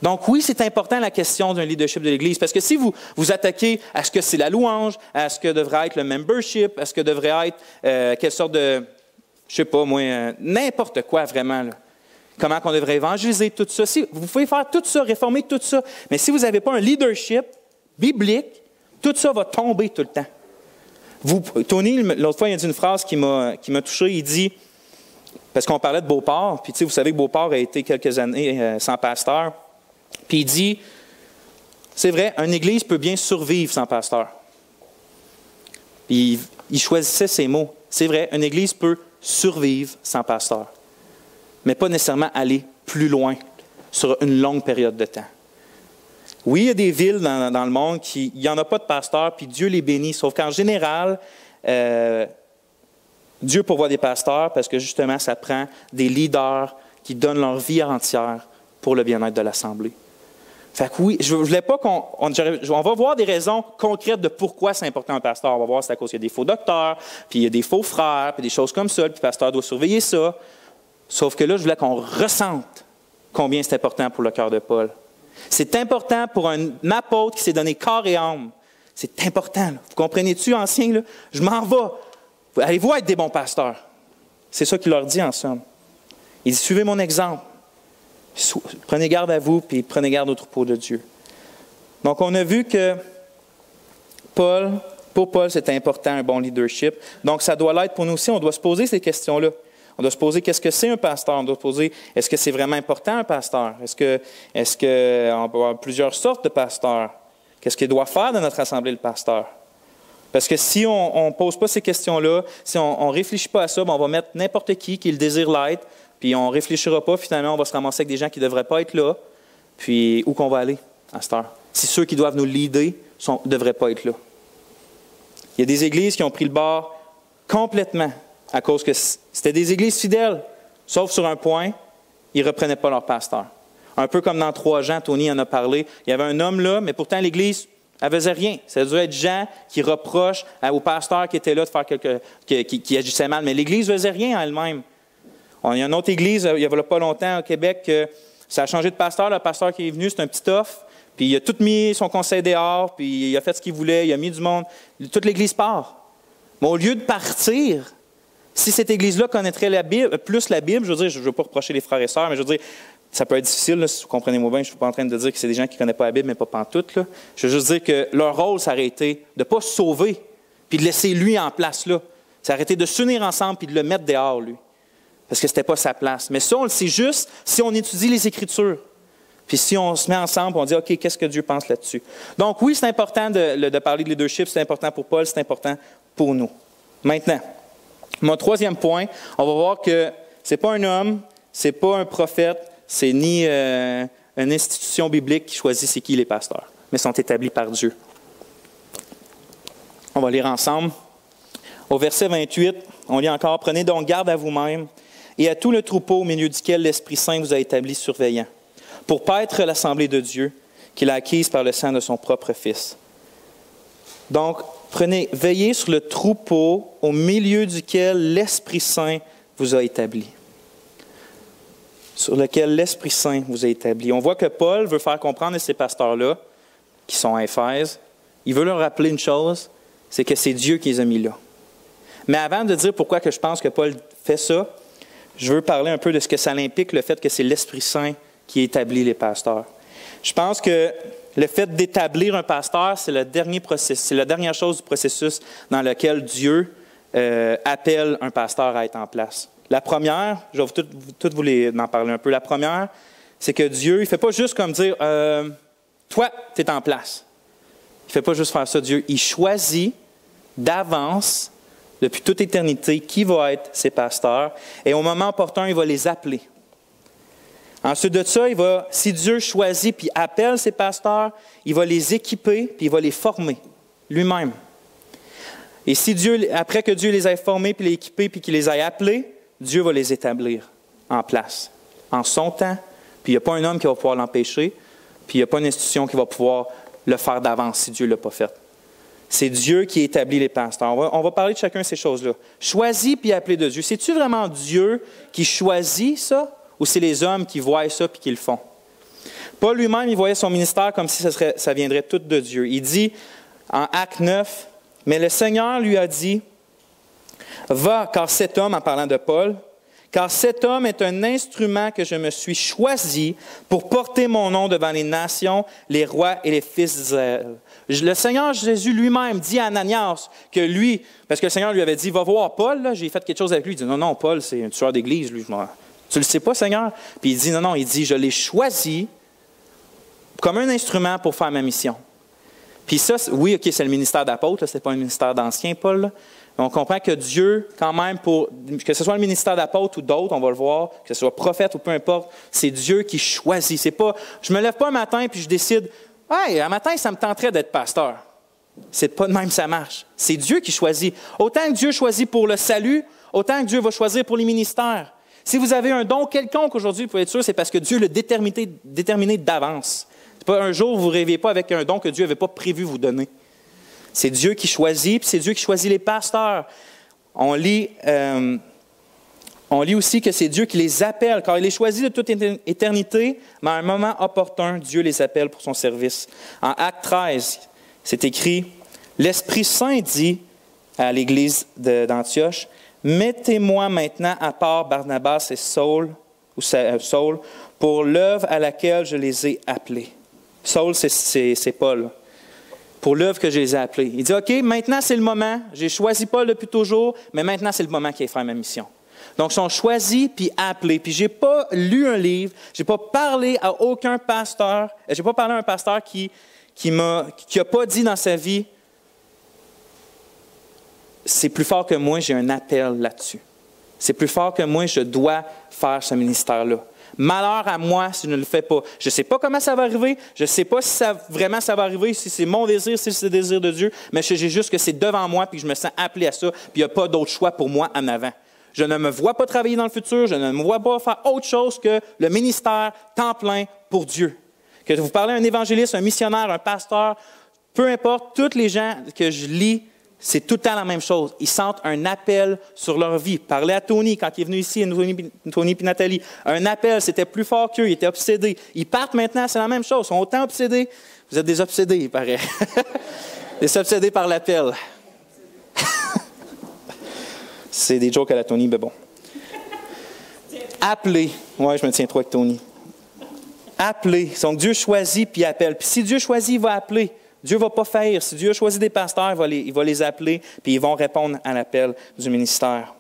Donc oui, c'est important la question d'un leadership de l'Église, parce que si vous vous attaquez à ce que c'est la louange, à ce que devrait être le membership, à ce que devrait être quelle sorte de, je sais pas moi, n'importe quoi vraiment, là. Comment qu'on devrait évangéliser, tout ça. Si, vous pouvez faire tout ça, réformer tout ça, mais si vous n'avez pas un leadership biblique, tout ça va tomber tout le temps. Tony, l'autre fois, il a dit une phrase qui m'a touché, il dit, parce qu'on parlait de Beauport, puis vous savez que Beauport a été quelques années sans pasteur, puis il dit, c'est vrai, une Église peut bien survivre sans pasteur. Puis il choisissait ces mots. C'est vrai, une Église peut survivre sans pasteur, mais pas nécessairement aller plus loin sur une longue période de temps. Oui, il y a des villes dans le monde qui, il n'y en a pas de pasteur, puis Dieu les bénit, sauf qu'en général, Dieu pourvoit des pasteurs parce que justement, ça prend des leaders qui donnent leur vie entière pour le bien-être de l'Assemblée. Fait que oui, je ne voulais pas on va voir des raisons concrètes de pourquoi c'est important un pasteur. On va voir c'est à cause qu'il y a des faux docteurs, puis il y a des faux frères, puis des choses comme ça, puis le pasteur doit surveiller ça. Sauf que là, je voulais qu'on ressente combien c'est important pour le cœur de Paul. C'est important pour un apôtre qui s'est donné corps et âme. C'est important. Là. Vous comprenez-tu, anciens? Là? Je m'en vais. Allez-vous être des bons pasteurs? C'est ça qu'il leur dit en somme. Il dit, suivez mon exemple. Prenez garde à vous, puis prenez garde au troupeau de Dieu. Donc, on a vu que pour Paul, c'était important, un bon leadership. Donc, ça doit l'être pour nous aussi. On doit se poser ces questions-là. On doit se poser qu'est-ce que c'est un pasteur. On doit se poser est-ce que c'est vraiment important un pasteur? Est-ce qu'on peut avoir plusieurs sortes de pasteurs? Qu'est-ce qu'il doit faire dans notre assemblée, le pasteur? Parce que si on ne pose pas ces questions-là, si on ne réfléchit pas à ça, on va mettre n'importe qui le désire l'être, puis on ne réfléchira pas, finalement, on va se ramasser avec des gens qui ne devraient pas être là, puis où qu'on va aller à cette heure? Si ceux qui doivent nous leader ne devraient pas être là. Il y a des églises qui ont pris le bord complètement à cause que c'était des églises fidèles, sauf sur un point, ils ne reprenaient pas leur pasteur. Un peu comme dans 3 Jean, Tony en a parlé, il y avait un homme là, mais pourtant l'Église, elle ne faisait rien. Ça devait être Jean qui reproche au pasteur qui était là de faire qui agissait mal, mais l'Église ne faisait rien en elle-même. Il y a une autre Église, il n'y a pas longtemps au Québec, que ça a changé de pasteur. Le pasteur qui est venu, c'est un petit off, puis il a tout mis son conseil dehors, puis il a fait ce qu'il voulait, il a mis du monde. Toute l'Église part. Mais au lieu de partir, Si cette Église-là connaîtrait la Bible, plus la Bible, je veux dire, je ne veux pas reprocher les frères et sœurs, mais je veux dire, ça peut être difficile, là, si vous comprenez-moi bien, je ne suis pas en train de dire que c'est des gens qui ne connaissent pas la Bible, mais pas pantoute, là. Je veux juste dire que leur rôle, ça aurait été de ne pas se sauver, puis de laisser lui en place là. Ça aurait été de s'unir ensemble, puis de le mettre dehors, lui. Parce que ce n'était pas sa place. Mais ça, on le sait juste si on étudie les Écritures. Puis si on se met ensemble, on dit, OK, qu'est-ce que Dieu pense là-dessus? Donc oui, c'est important de parler de leadership, c'est important pour Paul, c'est important pour nous. Maintenant, mon troisième point, on va voir que ce n'est pas un homme, ce n'est pas un prophète, c'est ni une institution biblique qui choisit c'est qui les pasteurs, mais sont établis par Dieu. On va lire ensemble. Au verset 28, on lit encore, « Prenez donc garde à vous-même et à tout le troupeau au milieu duquel l'Esprit Saint vous a établi surveillant, pour paître l'assemblée de Dieu qu'il a acquise par le sang de son propre Fils. » Donc, veillez sur le troupeau au milieu duquel l'Esprit Saint vous a établi. Sur lequel l'Esprit Saint vous a établi. On voit que Paul veut faire comprendre à ces pasteurs-là, qui sont à Éphèse, il veut leur rappeler une chose, c'est que c'est Dieu qui les a mis là. Mais avant de dire pourquoi que je pense que Paul fait ça, je veux parler un peu de ce que ça implique, le fait que c'est l'Esprit Saint qui établit les pasteurs. Je pense que le fait d'établir un pasteur, c'est la dernière chose du processus dans lequel Dieu appelle un pasteur à être en place. La première, je vais toutes vous en parler un peu. La première, c'est que Dieu, il ne fait pas juste comme dire toi, tu es en place. Il ne fait pas juste faire ça, Dieu. Il choisit d'avance, depuis toute éternité, qui va être ses pasteurs. Et au moment opportun, il va les appeler. Ensuite de ça, si Dieu choisit puis appelle ses pasteurs, il va les équiper puis il va les former lui-même. Et si après que Dieu les ait formés puis les équipés puis qu'il les ait appelés, Dieu va les établir en place, en son temps. Puis il n'y a pas un homme qui va pouvoir l'empêcher, puis il n'y a pas une institution qui va pouvoir le faire d'avance si Dieu ne l'a pas fait. C'est Dieu qui établit les pasteurs. On va parler de chacun de ces choses-là. Choisi puis appelé de Dieu. C'est-tu vraiment Dieu qui choisit ça ou c'est les hommes qui voient ça puis qui le font? Paul lui-même, il voyait son ministère comme si ça viendrait tout de Dieu. Il dit en Acte 9, « Mais le Seigneur lui a dit, « Va, car cet homme, en parlant de Paul, car cet homme est un instrument que je me suis choisi pour porter mon nom devant les nations, les rois et les fils d'Israël. » Le Seigneur Jésus lui-même dit à Ananias que lui, parce que le Seigneur lui avait dit, « Va voir Paul, là, j'ai fait quelque chose avec lui. » Il dit, « Non, non, Paul, c'est un tueur d'église, lui. Tu le sais pas, Seigneur? » Puis il dit, « Non, non, il dit, je l'ai choisi comme un instrument pour faire ma mission. » Puis ça, oui, OK, c'est le ministère d'apôtre, ce n'est pas un ministère d'ancien, Paul, là. On comprend que Dieu, quand même, que ce soit le ministère d'apôtre ou d'autres, on va le voir, que ce soit prophète ou peu importe, c'est Dieu qui choisit. C'est pas, je ne me lève pas un matin et je décide, « Hey, un matin, ça me tenterait d'être pasteur. » C'est pas de même ça marche. C'est Dieu qui choisit. Autant que Dieu choisit pour le salut, autant que Dieu va choisir pour les ministères. Si vous avez un don quelconque aujourd'hui, vous pouvez être sûr, c'est parce que Dieu l'a déterminé d'avance. C'est pas un jour, vous ne rêviez pas avec un don que Dieu n'avait pas prévu vous donner. C'est Dieu qui choisit, puis c'est Dieu qui choisit les pasteurs. On lit aussi que c'est Dieu qui les appelle, car il les choisit de toute éternité, mais à un moment opportun, Dieu les appelle pour son service. En Acte 13, c'est écrit, « L'Esprit Saint dit à l'Église d'Antioche, « Mettez-moi maintenant à part Barnabas et Saul pour l'œuvre à laquelle je les ai appelés. » Saul, c'est Paul. Pour l'œuvre que je les ai appelés. Il dit, OK, maintenant c'est le moment. J'ai choisi Paul depuis toujours, mais maintenant c'est le moment qu'il est faire ma mission. Donc, ils sont choisis puis appelés. Puis, je n'ai pas lu un livre, je n'ai pas parlé à aucun pasteur, je n'ai pas parlé à un pasteur qui n'a pas dit dans sa vie, c'est plus fort que moi, j'ai un appel là-dessus. C'est plus fort que moi, je dois faire ce ministère-là. Malheur à moi si je ne le fais pas. Je ne sais pas comment ça va arriver. Je ne sais pas si vraiment ça va arriver, si c'est mon désir, si c'est le désir de Dieu. Mais j'ai juste que c'est devant moi puis que je me sens appelé à ça. Puis il n'y a pas d'autre choix pour moi en avant. Je ne me vois pas travailler dans le futur. Je ne me vois pas faire autre chose que le ministère temps plein pour Dieu. Que vous parlez à un évangéliste, un missionnaire, un pasteur, peu importe, tous les gens que je lis, c'est tout le temps la même chose. Ils sentent un appel sur leur vie. Parlez à Tony quand il est venu ici, Tony et Nathalie. Un appel, c'était plus fort qu'eux, ils étaient obsédés. Ils partent maintenant, c'est la même chose. Ils sont autant obsédés. Vous êtes des obsédés, il paraît. Des obsédés par l'appel. C'est des jokes à la Tony, mais bon. Appeler. Ouais, je me tiens trop avec Tony. Appeler. Donc, Dieu choisit puis appelle. Puis si Dieu choisit, il va appeler. Dieu ne va pas faillir. Si Dieu a choisi des pasteurs, il va les appeler puis ils vont répondre à l'appel du ministère.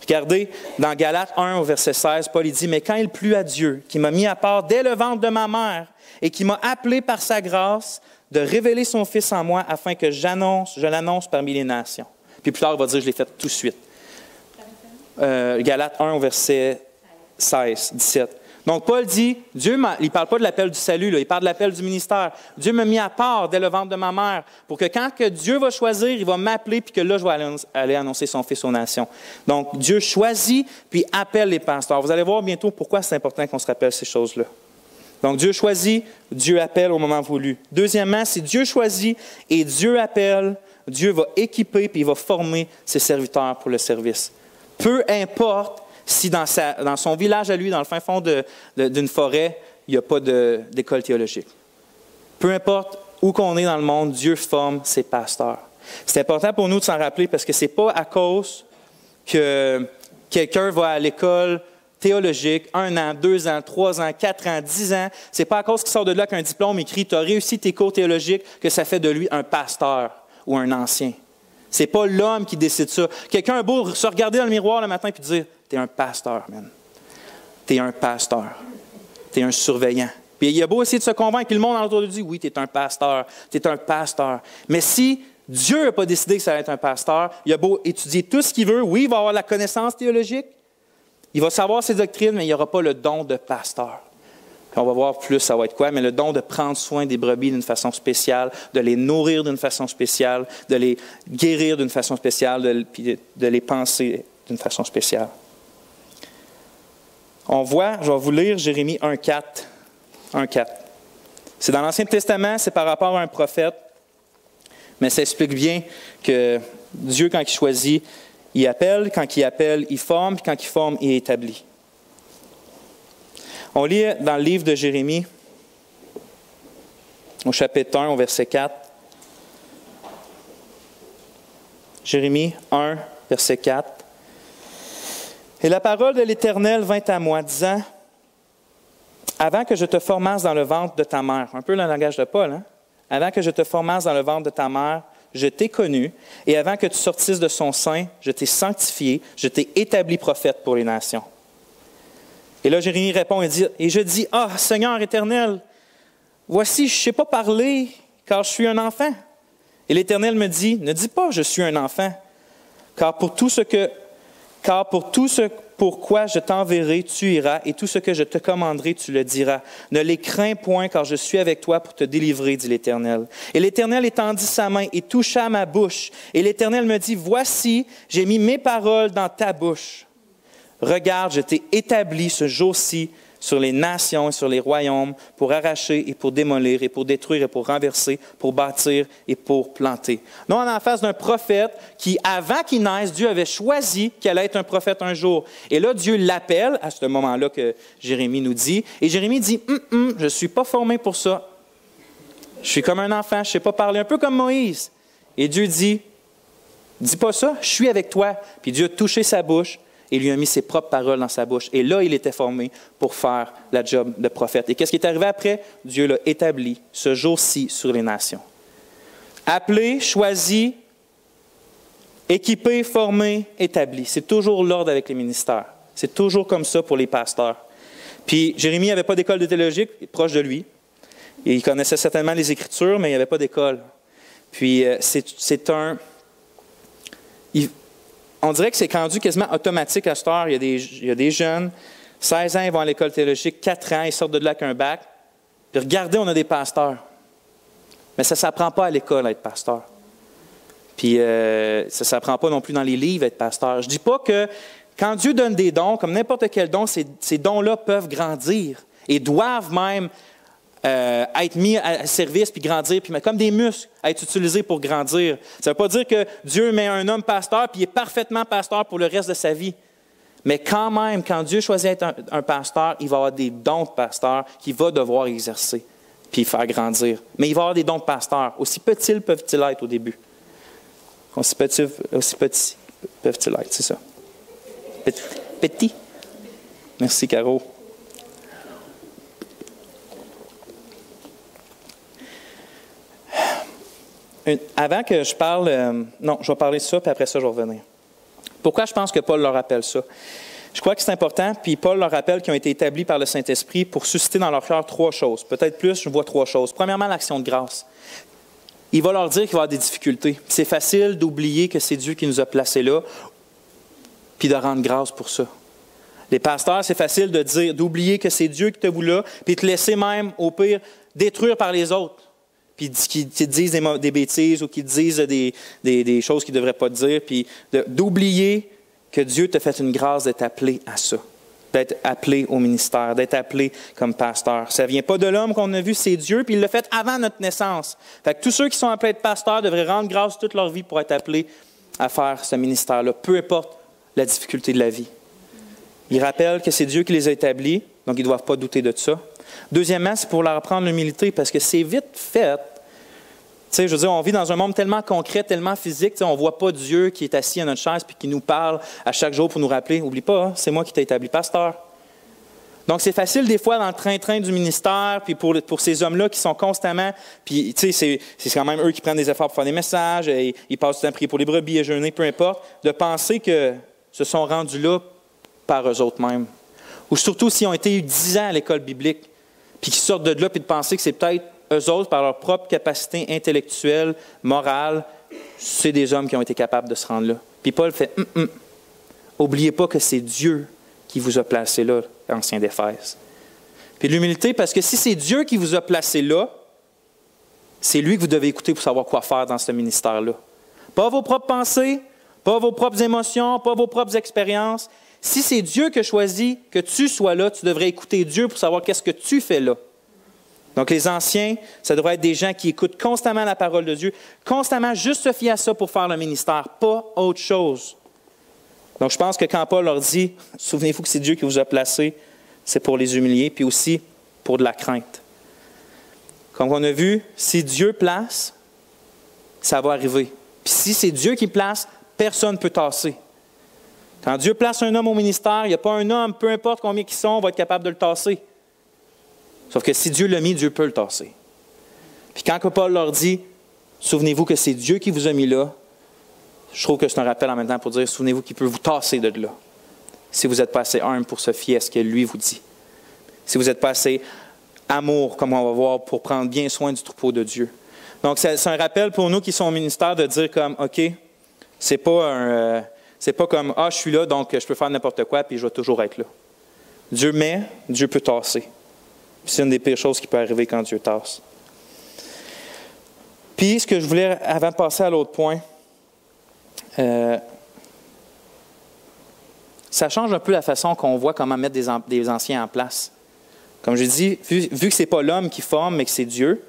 Regardez, dans Galates 1, au verset 16, Paul il dit « Mais quand il plut à Dieu, qui m'a mis à part dès le ventre de ma mère et qui m'a appelé par sa grâce, de révéler son Fils en moi afin que je l'annonce parmi les nations. » Puis plus tard, il va dire « Je l'ai fait tout de suite. » Galates 1, au verset 16, 17. Donc, Paul dit, Dieu, il ne parle pas de l'appel du salut, là, il parle de l'appel du ministère. Dieu m'a mis à part dès le ventre de ma mère pour que quand que Dieu va choisir, il va m'appeler puis que là, je vais aller annoncer son Fils aux nations. Donc, Dieu choisit puis appelle les pasteurs. Vous allez voir bientôt pourquoi c'est important qu'on se rappelle ces choses-là. Donc, Dieu choisit, Dieu appelle au moment voulu. Deuxièmement, si Dieu choisit et Dieu appelle, Dieu va équiper puis il va former ses serviteurs pour le service. Peu importe si dans son village à lui, dans le fin fond d'une forêt, il n'y a pas d'école théologique. Peu importe où qu'on est dans le monde, Dieu forme ses pasteurs. C'est important pour nous de s'en rappeler parce que ce n'est pas à cause que quelqu'un va à l'école théologique, 1 an, 2 ans, 3 ans, 4 ans, 10 ans. Ce n'est pas à cause qu'il sort de là qu'un diplôme écrit « Tu as réussi tes cours théologiques » que ça fait de lui un pasteur ou un ancien. Ce n'est pas l'homme qui décide ça. Quelqu'un a beau se regarder dans le miroir le matin et dire « T'es un pasteur, man. T'es un pasteur. T'es un surveillant. » Puis il a beau essayer de se convaincre, puis le monde autour de lui dit « Oui, t'es un pasteur. T'es un pasteur. » Mais si Dieu n'a pas décidé que ça va être un pasteur, il a beau étudier tout ce qu'il veut, oui, il va avoir la connaissance théologique, il va savoir ses doctrines, mais il n'y aura pas le don de pasteur. Puis on va voir plus ça va être quoi, mais le don de prendre soin des brebis d'une façon spéciale, de les nourrir d'une façon spéciale, de les guérir d'une façon spéciale, puis de les penser d'une façon spéciale. On voit, je vais vous lire Jérémie 1,4. 1,4. C'est dans l'Ancien Testament, c'est par rapport à un prophète, mais ça explique bien que Dieu, quand il choisit, il appelle, quand il appelle, il forme, puis quand il forme, il établit. On lit dans le livre de Jérémie, au chapitre 1, au verset 4. Jérémie 1, verset 4. « Et la parole de l'Éternel vint à moi, disant, avant que je te formasse dans le ventre de ta mère, un peu le langage de Paul, hein? Avant que je te formasse dans le ventre de ta mère, je t'ai connu, et avant que tu sortisses de son sein, je t'ai sanctifié, je t'ai établi prophète pour les nations. » Et là, Jérémie répond et dit, « Et je dis, ah, Seigneur éternel, voici, je ne sais pas parler, car je suis un enfant. » Et l'Éternel me dit, « Ne dis pas, je suis un enfant, car pour tout ce pourquoi je t'enverrai, tu iras, et tout ce que je te commanderai, tu le diras. Ne les crains point, car je suis avec toi pour te délivrer, dit l'Éternel. Et l'Éternel étendit sa main et toucha ma bouche. Et l'Éternel me dit, voici, j'ai mis mes paroles dans ta bouche. Regarde, je t'ai établi ce jour-ci sur les nations et sur les royaumes pour arracher et pour démolir et pour détruire et pour renverser, pour bâtir et pour planter. Nous, on est en face d'un prophète qui, avant qu'il naisse, Dieu avait choisi qu'il allait être un prophète un jour. Et là, Dieu l'appelle, à ce moment-là que Jérémie nous dit, et Jérémie dit, je ne suis pas formé pour ça. Je suis comme un enfant, je ne sais pas parler, un peu comme Moïse. Et Dieu dit, dis pas ça, je suis avec toi. Puis Dieu a touché sa bouche, et lui a mis ses propres paroles dans sa bouche. Et là, il était formé pour faire la job de prophète. Et qu'est-ce qui est arrivé après? Dieu l'a établi ce jour-ci sur les nations. Appelé, choisi, équipé, formé, établi. C'est toujours l'ordre avec les ministères. C'est toujours comme ça pour les pasteurs. Puis Jérémie n'avait pas d'école de théologie proche de lui. Et il connaissait certainement les Écritures, mais il n'y avait pas d'école. Puis on dirait que c'est rendu quasiment automatique à cette heure. Il y a des jeunes, 16 ans, ils vont à l'école théologique, 4 ans, ils sortent de là avec un bac. Puis regardez, on a des pasteurs. Mais ça ne s'apprend pas à l'école à être pasteur. Puis ça ne s'apprend pas non plus dans les livres à être pasteur. Je ne dis pas que quand Dieu donne des dons, comme n'importe quel don, ces dons-là peuvent grandir et doivent même être mis à service puis grandir, puis comme des muscles, à être utilisés pour grandir. Ça ne veut pas dire que Dieu met un homme pasteur puis il est parfaitement pasteur pour le reste de sa vie. Mais quand même, quand Dieu choisit d'être un pasteur, il va avoir des dons de pasteur qu'il va devoir exercer puis faire grandir. Mais il va avoir des dons de pasteur. Aussi petits peuvent-ils être au début. Aussi petits peuvent-ils être, c'est ça. Petit. Merci, Caro. Avant que je parle... non, je vais parler de ça, puis après ça, je vais revenir. Pourquoi je pense que Paul leur rappelle ça? Je crois que c'est important, puis Paul leur rappelle qu'ils ont été établis par le Saint-Esprit pour susciter dans leur cœur 3 choses. Peut-être plus, je vois 3 choses. Premièrement, l'action de grâce. Il va leur dire qu'il va y avoir des difficultés. C'est facile d'oublier que c'est Dieu qui nous a placés là, puis de rendre grâce pour ça. Les pasteurs, c'est facile de dire, d'oublier que c'est Dieu qui t'a voulu là, puis de te laisser même, au pire, détruire par les autres. Puis qui te disent des bêtises ou qui te disent des choses qu'ils ne devraient pas te dire, puis d'oublier que Dieu t'a fait une grâce d'être appelé à ça, d'être appelé au ministère, d'être appelé comme pasteur. Ça ne vient pas de l'homme qu'on a vu, c'est Dieu, puis il l'a fait avant notre naissance. Fait que tous ceux qui sont appelés à être pasteurs devraient rendre grâce toute leur vie pour être appelés à faire ce ministère-là, peu importe la difficulté de la vie. Ils rappellent que c'est Dieu qui les a établis, donc ils ne doivent pas douter de ça. Deuxièmement, c'est pour leur apprendre l'humilité, parce que c'est vite fait. Tu sais, je veux dire, on vit dans un monde tellement concret, tellement physique, on ne voit pas Dieu qui est assis à notre chaise puis qui nous parle à chaque jour pour nous rappeler, oublie pas, hein, c'est moi qui t'ai établi pasteur. Donc, c'est facile des fois dans le train-train du ministère, puis pour ces hommes-là qui sont constamment, puis tu sais, c'est quand même eux qui prennent des efforts pour faire des messages, et ils passent du temps à prier pour les brebis, à jeûner, peu importe, de penser que se sont rendus là par eux autres mêmes. Ou surtout s'ils ont été 10 ans à l'école biblique, puis qu'ils sortent de là, puis de penser que c'est peut-être eux autres, par leur propre capacité intellectuelle, morale, c'est des hommes qui ont été capables de se rendre là. Puis Paul fait oubliez pas que c'est Dieu qui vous a placé là, ancien d'Éphèse. Puis l'humilité, parce que si c'est Dieu qui vous a placé là, c'est lui que vous devez écouter pour savoir quoi faire dans ce ministère-là. Pas vos propres pensées, pas vos propres émotions, pas vos propres expériences. Si c'est Dieu qui a choisi que tu sois là, tu devrais écouter Dieu pour savoir qu'est-ce que tu fais là. Donc, les anciens, ça devrait être des gens qui écoutent constamment la parole de Dieu, constamment juste se fier à ça pour faire le ministère, pas autre chose. Donc, je pense que quand Paul leur dit, souvenez-vous que c'est Dieu qui vous a placé, c'est pour les humilier, puis aussi pour de la crainte. Comme on a vu, si Dieu place, ça va arriver. Puis si c'est Dieu qui place, personne ne peut tasser. Quand Dieu place un homme au ministère, il n'y a pas un homme, peu importe combien ils sont, va être capable de le tasser. Sauf que si Dieu l'a mis, Dieu peut le tasser. Puis quand Paul leur dit, souvenez-vous que c'est Dieu qui vous a mis là, je trouve que c'est un rappel en même temps pour dire, souvenez-vous qu'il peut vous tasser de là. Si vous n'êtes pas assez humble pour se fier à ce que lui vous dit. Si vous n'êtes pas assez amour, comme on va voir, pour prendre bien soin du troupeau de Dieu. Donc c'est un rappel pour nous qui sont au ministère de dire comme, OK, c'est pas comme, je suis là, donc je peux faire n'importe quoi, puis je vais toujours être là. Dieu met, Dieu peut tasser. C'est une des pires choses qui peut arriver quand Dieu tasse. Puis, ce que je voulais, avant de passer à l'autre point, ça change un peu la façon qu'on voit comment mettre des anciens en place. Comme je dis, vu que ce n'est pas l'homme qui forme, mais que c'est Dieu,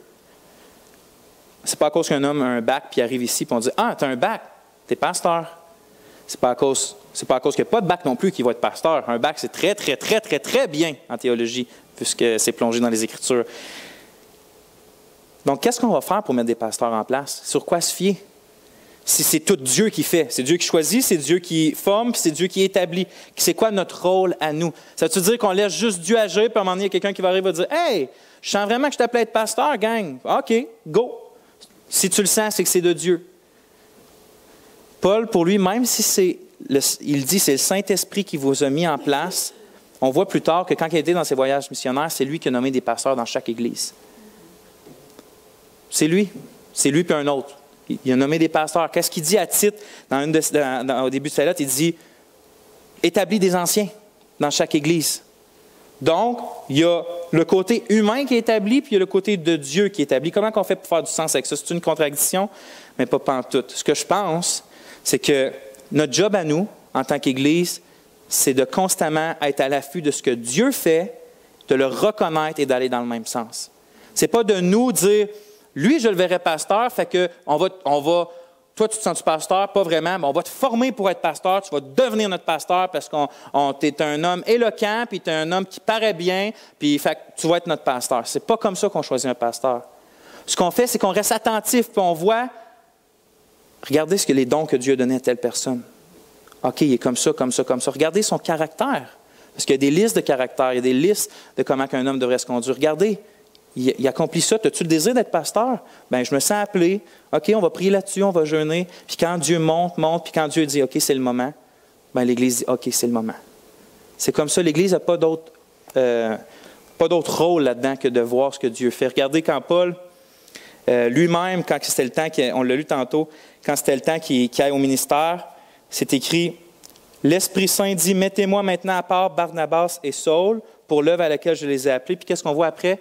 c'est pas à cause qu'un homme a un bac puis arrive ici et on dit « Ah, tu as un bac, tu es pasteur. » C'est pas à cause qu'il n'y a pas de bac non plus qui va être pasteur. Un bac, c'est très, très, très, très, très bien en théologie, puisque c'est plongé dans les Écritures. Donc, qu'est-ce qu'on va faire pour mettre des pasteurs en place? Sur quoi se fier? Si c'est tout Dieu qui fait, c'est Dieu qui choisit, c'est Dieu qui forme, puis c'est Dieu qui établit. C'est quoi notre rôle à nous? Ça veut dire qu'on laisse juste Dieu agir, puis à un moment donné, il y a quelqu'un qui va arriver et va dire « Hey, je sens vraiment que je t'appelais à être pasteur, gang. OK, go. » Si tu le sens, c'est que c'est de Dieu. Paul, pour lui, même si il dit c'est le Saint-Esprit qui vous a mis en place, on voit plus tard que quand il était dans ses voyages missionnaires, c'est lui qui a nommé des pasteurs dans chaque église. C'est lui puis un autre. Il a nommé des pasteurs. Qu'est-ce qu'il dit à Tite au début de sa lettre? Il dit « Établis des anciens dans chaque église ». Donc, il y a le côté humain qui est établi, puis il y a le côté de Dieu qui est établi. Comment on fait pour faire du sens avec ça? C'est une contradiction, mais pas pantoute. Ce que je pense, c'est que notre job à nous, en tant qu'Église, c'est de constamment être à l'affût de ce que Dieu fait, de le reconnaître et d'aller dans le même sens. Ce n'est pas de nous dire, lui, je le verrai pasteur, fait que on va, toi, tu te sens pasteur? Pas vraiment, mais on va te former pour être pasteur, tu vas devenir notre pasteur parce que tu es un homme éloquent, puis tu es un homme qui paraît bien, puis fait que tu vas être notre pasteur. Ce n'est pas comme ça qu'on choisit un pasteur. Ce qu'on fait, c'est qu'on reste attentif, puis on voit, regardez les dons que Dieu a donnés à telle personne. OK, il est comme ça, comme ça, comme ça. Regardez son caractère. Parce qu'il y a des listes de caractères, il y a des listes de comment un homme devrait se conduire. Regardez, il accomplit ça. As-tu le désir d'être pasteur? Bien, je me sens appelé. OK, on va prier là-dessus, on va jeûner. Puis quand Dieu monte, puis quand Dieu dit OK, c'est le moment, bien, l'Église dit OK, c'est le moment. C'est comme ça, l'Église n'a pas d'autre rôle là-dedans que de voir ce que Dieu fait. Regardez quand Paul, lui-même, quand c'était le temps, on l'a lu tantôt, quand c'était le temps qu'il aille au ministère, c'est écrit « L'Esprit Saint dit, mettez-moi maintenant à part Barnabas et Saul pour l'œuvre à laquelle je les ai appelés. » Puis qu'est-ce qu'on voit après?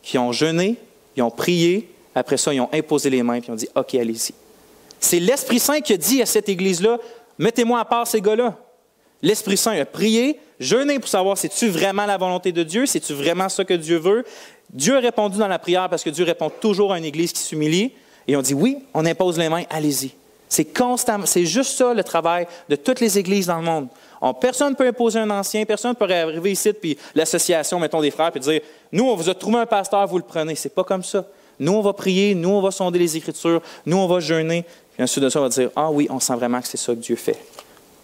Qu'ils ont jeûné, ils ont prié, après ça, ils ont imposé les mains, puis ils ont dit « OK, allez-y. » C'est l'Esprit Saint qui a dit à cette Église-là « Mettez-moi à part ces gars-là. » L'Esprit Saint a prié, jeûné pour savoir c'est-tu vraiment la volonté de Dieu, c'est-tu vraiment ça que Dieu veut. Dieu a répondu dans la prière parce que Dieu répond toujours à une Église qui s'humilie. Et on dit oui, on impose les mains, allez-y. C'est constamment, c'est juste ça le travail de toutes les églises dans le monde. Personne ne peut imposer un ancien, personne ne peut arriver ici, puis l'association, mettons des frères, puis dire nous, on vous a trouvé un pasteur, vous le prenez. C'est pas comme ça. Nous, on va prier, nous, on va sonder les Écritures, nous, on va jeûner. Puis ensuite de ça, on va dire ah oui, on sent vraiment que c'est ça que Dieu fait.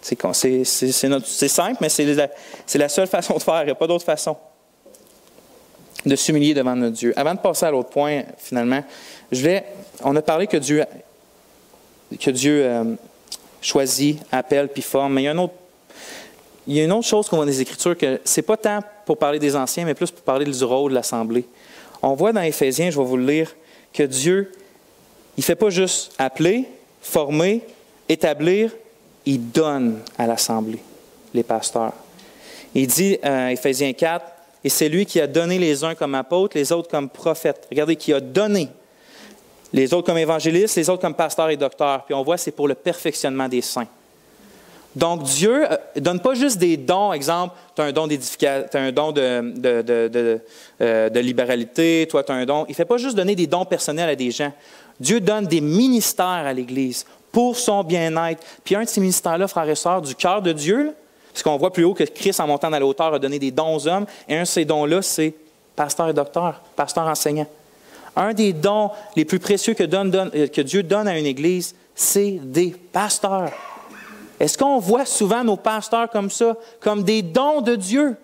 C'est simple, mais c'est la seule façon de faire. Il n'y a pas d'autre façon de s'humilier devant notre Dieu. Avant de passer à l'autre point, finalement, on a parlé que Dieu choisit, appelle, puis forme, mais il y a une autre chose qu'on voit dans les Écritures, que ce n'est pas tant pour parler des anciens, mais plus pour parler du rôle de l'Assemblée. On voit dans Éphésiens, je vais vous le lire, que Dieu, il ne fait pas juste appeler, former, établir, il donne à l'Assemblée, les pasteurs. Il dit, Éphésiens 4, « Et c'est lui qui a donné les uns comme apôtres, les autres comme prophètes. » Regardez, qui a donné. Les autres comme évangélistes, les autres comme pasteurs et docteurs. Puis on voit, c'est pour le perfectionnement des saints. Donc Dieu ne donne pas juste des dons. Exemple, tu as un don d'édification, tu as un don de libéralité, toi tu as un don. Il ne fait pas juste donner des dons personnels à des gens. Dieu donne des ministères à l'Église pour son bien-être. Puis un de ces ministères-là, frères et sœurs, du cœur de Dieu, là, parce qu'on voit plus haut que Christ, en montant dans la hauteur, a donné des dons aux hommes. Et un de ces dons-là, c'est pasteur et docteur, pasteur enseignant. Un des dons les plus précieux que Dieu donne à une Église, c'est des pasteurs. Est-ce qu'on voit souvent nos pasteurs comme ça, comme des dons de Dieu?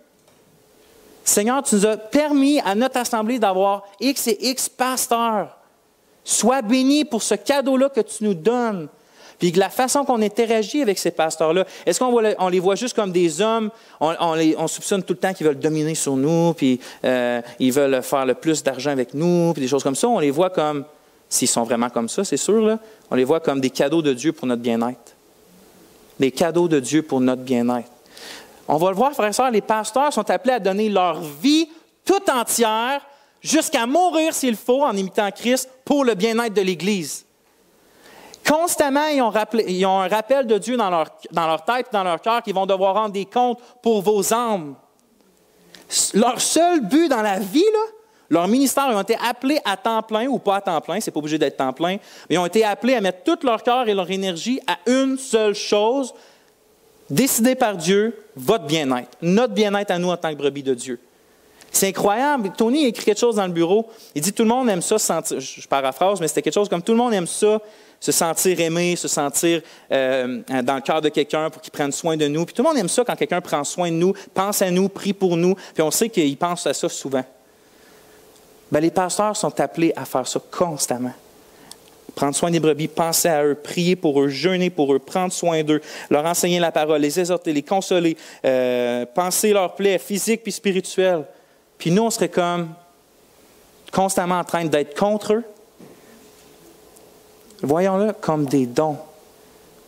Seigneur, tu nous as permis à notre assemblée d'avoir X et X pasteurs. Sois béni pour ce cadeau-là que tu nous donnes. Puis la façon qu'on interagit avec ces pasteurs-là, est-ce qu'on les voit juste comme des hommes? On soupçonne tout le temps qu'ils veulent dominer sur nous, puis ils veulent faire le plus d'argent avec nous, puis des choses comme ça. On les voit comme, s'ils sont vraiment comme ça, c'est sûr, là, on les voit comme des cadeaux de Dieu pour notre bien-être. Des cadeaux de Dieu pour notre bien-être. On va le voir, frères et sœurs, les pasteurs sont appelés à donner leur vie tout entière, jusqu'à mourir s'il faut, en imitant Christ, pour le bien-être de l'Église. Constamment, ils ont un rappel de Dieu dans leur tête, dans leur cœur, qu'ils vont devoir rendre des comptes pour vos âmes. Leur seul but dans la vie, là, leur ministère, ils ont été appelés à temps plein, ou pas à temps plein, c'est pas obligé d'être temps plein, mais ils ont été appelés à mettre tout leur cœur et leur énergie à une seule chose, décidée par Dieu, votre bien-être, notre bien-être à nous en tant que brebis de Dieu. C'est incroyable. Tony a écrit quelque chose dans le bureau. Il dit, tout le monde aime ça, se sentir, je paraphrase, mais c'était quelque chose comme tout le monde aime ça, se sentir aimé, se sentir dans le cœur de quelqu'un pour qu'il prenne soin de nous. Puis tout le monde aime ça quand quelqu'un prend soin de nous, pense à nous, prie pour nous, puis on sait qu'il pense à ça souvent. Bien, les pasteurs sont appelés à faire ça constamment. Prendre soin des brebis, penser à eux, prier pour eux, jeûner pour eux, prendre soin d'eux, leur enseigner la parole, les exhorter, les consoler, penser leurs plaies physiques puis spirituelles. Puis nous, on serait comme constamment en train d'être contre eux. Voyons-le comme des dons.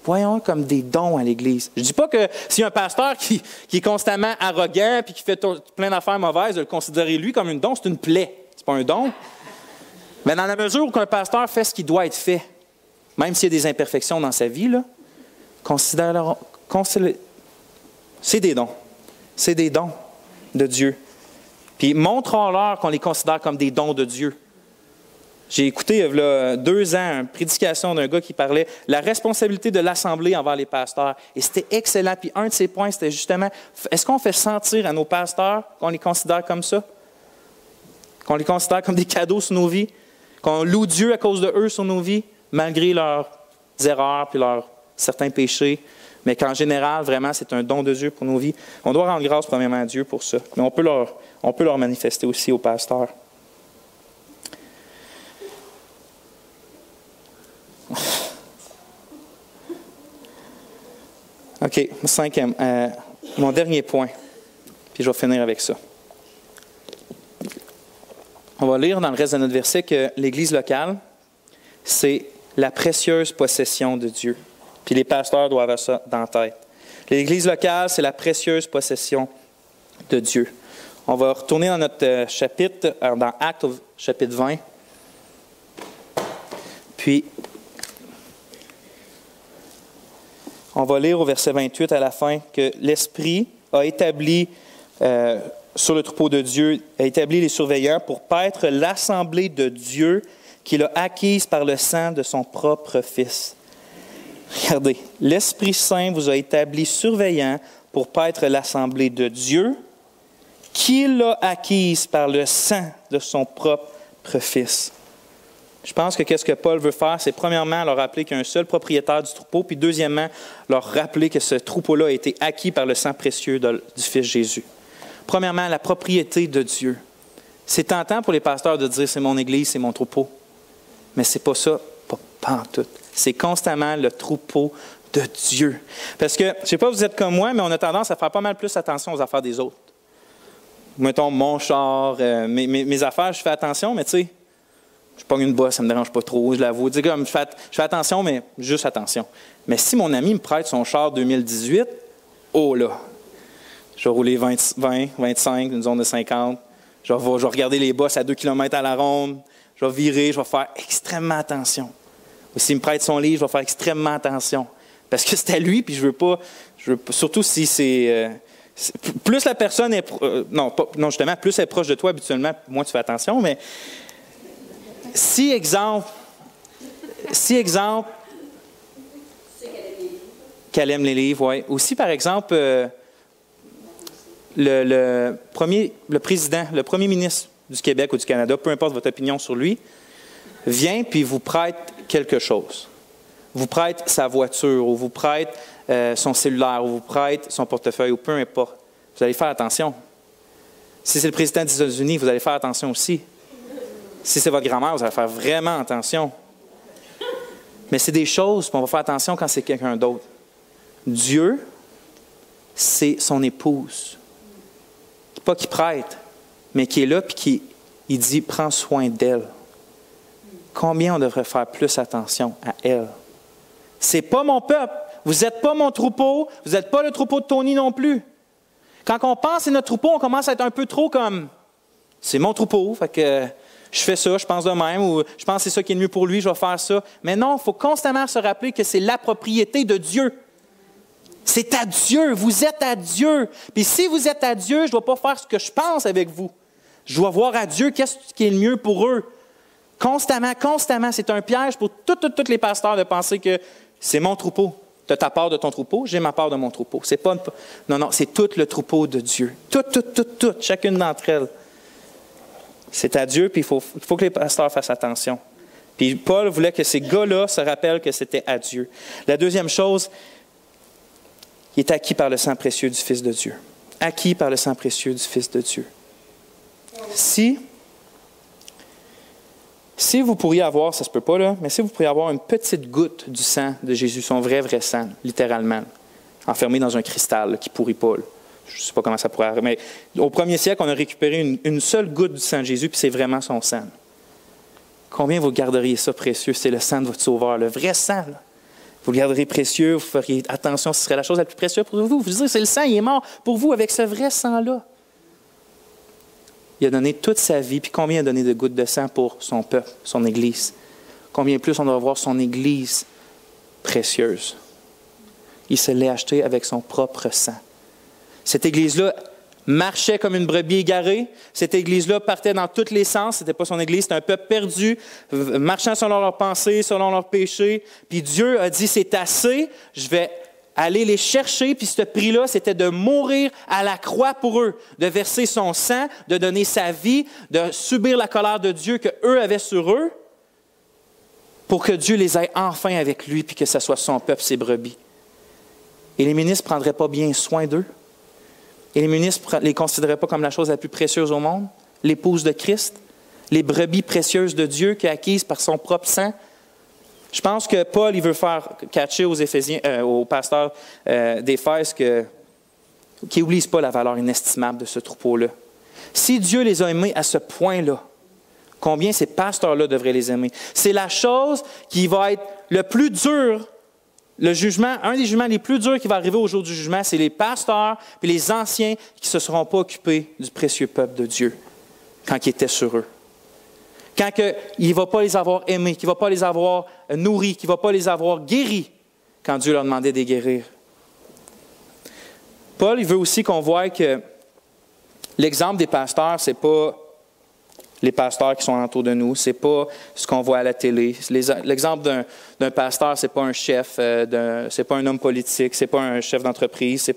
Voyons-le comme des dons à l'Église. Je ne dis pas que s'il y a un pasteur qui est constamment arrogant et qui fait plein d'affaires mauvaises, de le considérer lui comme une don, c'est une plaie. Ce n'est pas un don. Mais dans la mesure où un pasteur fait ce qui doit être fait, même s'il y a des imperfections dans sa vie, là, c'est des dons. C'est des dons de Dieu. Puis montrons-leur qu'on les considère comme des dons de Dieu. J'ai écouté il y a 2 ans une prédication d'un gars qui parlait de la responsabilité de l'Assemblée envers les pasteurs. Et c'était excellent. Puis un de ses points, c'était justement, est-ce qu'on fait sentir à nos pasteurs qu'on les considère comme ça? Qu'on les considère comme des cadeaux sur nos vies? Qu'on loue Dieu à cause de eux sur nos vies, malgré leurs erreurs puis leurs certains péchés mais qu'en général, vraiment, c'est un don de Dieu pour nos vies. On doit rendre grâce premièrement à Dieu pour ça, mais on peut leur manifester aussi aux pasteurs. OK, cinquième, mon dernier point, puis je vais finir avec ça. On va lire dans le reste de notre verset que l'Église locale, c'est la précieuse possession de Dieu. Puis les pasteurs doivent avoir ça dans la tête. L'Église locale, c'est la précieuse possession de Dieu. On va retourner dans notre chapitre, dans Actes, chapitre 20. Puis, on va lire au verset 28 à la fin que l'Esprit a établi sur le troupeau de Dieu, a établi les surveillants pour paître l'assemblée de Dieu qu'il a acquise par le sang de son propre Fils. Regardez, l'Esprit Saint vous a établi surveillants pour paître l'assemblée de Dieu qu'il a acquise par le sang de son propre Fils. Je pense que qu'est-ce que Paul veut faire, c'est premièrement leur rappeler qu'il y a un seul propriétaire du troupeau, puis deuxièmement, leur rappeler que ce troupeau-là a été acquis par le sang précieux du Fils Jésus. Premièrement, la propriété de Dieu. C'est tentant pour les pasteurs de dire « c'est mon Église, c'est mon troupeau ». Mais c'est pas ça, pas en tout. C'est constamment le troupeau de Dieu. Parce que, je ne sais pas, vous êtes comme moi, mais on a tendance à faire pas mal plus attention aux affaires des autres. Mettons, mon char, mes affaires, je fais attention, mais tu sais, je pogne une bosse, ça ne me dérange pas trop, je l'avoue. Tu sais, comme, je fais attention, mais juste attention. Mais si mon ami me prête son char 2018, oh là, je vais rouler 20, 25, une zone de 50, je vais regarder les bosses à 2 km à la ronde, je vais virer, je vais faire extrêmement attention. Ou s'il me prête son livre, je vais faire extrêmement attention. Parce que c'est à lui, puis je veux pas surtout si c'est... plus la personne est... justement, plus elle est proche de toi, habituellement, moins tu fais attention, mais si, exemple, qu'elle aime les livres, oui. Ou si, par exemple, le président, le premier ministre du Québec ou du Canada, peu importe votre opinion sur lui, vient puis vous prête quelque chose. Vous prête sa voiture, ou vous prête son cellulaire, ou vous prête son portefeuille, ou peu importe. Vous allez faire attention. Si c'est le président des États-Unis, vous allez faire attention aussi. Si c'est votre grand-mère, vous allez faire vraiment attention. Mais c'est des choses, puis on va faire attention quand c'est quelqu'un d'autre. Dieu, c'est son épouse. Pas qui prête, mais qui est là, puis qui dit « prends soin d'elle ». Combien on devrait faire plus attention à elle? C'est pas mon peuple. Vous n'êtes pas mon troupeau. Vous n'êtes pas le troupeau de Tony non plus. Quand on pense que c'est notre troupeau, on commence à être un peu trop comme « c'est mon troupeau, fait que je fais ça, je pense de même, ou je pense que c'est ça qui est le mieux pour lui, je vais faire ça. » Mais non, il faut constamment se rappeler que c'est la propriété de Dieu. C'est à Dieu. Vous êtes à Dieu. Puis si vous êtes à Dieu, je ne dois pas faire ce que je pense avec vous. Je dois voir à Dieu qu'est-ce qui est le mieux pour eux. Constamment, c'est un piège pour tous les pasteurs de penser que c'est mon troupeau. Tu as ta part de ton troupeau, j'ai ma part de mon troupeau. C'est pas non, c'est tout le troupeau de Dieu. Tout, chacune d'entre elles. C'est à Dieu, puis il faut que les pasteurs fassent attention. Puis Paul voulait que ces gars-là se rappellent que c'était à Dieu. La deuxième chose, il est acquis par le sang précieux du Fils de Dieu. Acquis par le sang précieux du Fils de Dieu. Si vous pourriez avoir, ça se peut pas là, mais si vous pourriez avoir une petite goutte du sang de Jésus, son vrai sang, littéralement, enfermé dans un cristal là, qui ne pourrit pas. Là. Je ne sais pas comment ça pourrait arriver, mais au 1er siècle, on a récupéré une seule goutte du sang de Jésus, puis c'est vraiment son sang. Combien vous garderiez ça précieux? C'est le sang de votre Sauveur, le vrai sang. Là. Vous le garderez précieux, vous feriez attention, ce serait la chose la plus précieuse pour vous. Vous direz, c'est le sang, il est mort pour vous avec ce vrai sang-là. Il a donné toute sa vie, puis combien il a donné de gouttes de sang pour son peuple, son Église? Combien plus on doit voir son Église précieuse? Il se l'est acheté avec son propre sang. Cette Église-là marchait comme une brebis égarée. Cette Église-là partait dans tous les sens. Ce n'était pas son Église, c'était un peuple perdu, marchant selon leurs pensées, selon leurs péchés. Puis Dieu a dit, c'est assez, je vais aller les chercher, puis ce prix-là, c'était de mourir à la croix pour eux, de verser son sang, de donner sa vie, de subir la colère de Dieu qu'eux avaient sur eux, pour que Dieu les ait enfin avec lui, puis que ce soit son peuple, ses brebis. Et les ministres ne prendraient pas bien soin d'eux. Et les ministres ne les considéraient pas comme la chose la plus précieuse au monde, l'épouse de Christ, les brebis précieuses de Dieu qu'il a acquises par son propre sang. Je pense que Paul, il veut faire catcher aux pasteurs d'Éphèse qu'ils n'oublient pas la valeur inestimable de ce troupeau-là. Si Dieu les a aimés à ce point-là, combien ces pasteurs-là devraient les aimer? C'est la chose qui va être le plus dur, le jugement, un des jugements les plus durs qui va arriver au jour du jugement, c'est les pasteurs et les anciens qui ne se seront pas occupés du précieux peuple de Dieu quand il était sur eux. Quand il ne va pas les avoir aimés, qu'il ne va pas les avoir nourris, qu'il ne va pas les avoir guéris quand Dieu leur demandait de les guérir. Paul, il veut aussi qu'on voie que l'exemple des pasteurs, ce n'est pas les pasteurs qui sont autour de nous, ce n'est pas ce qu'on voit à la télé. L'exemple d'un pasteur, ce n'est pas un chef, ce n'est pas un homme politique, ce n'est pas un chef d'entreprise, ce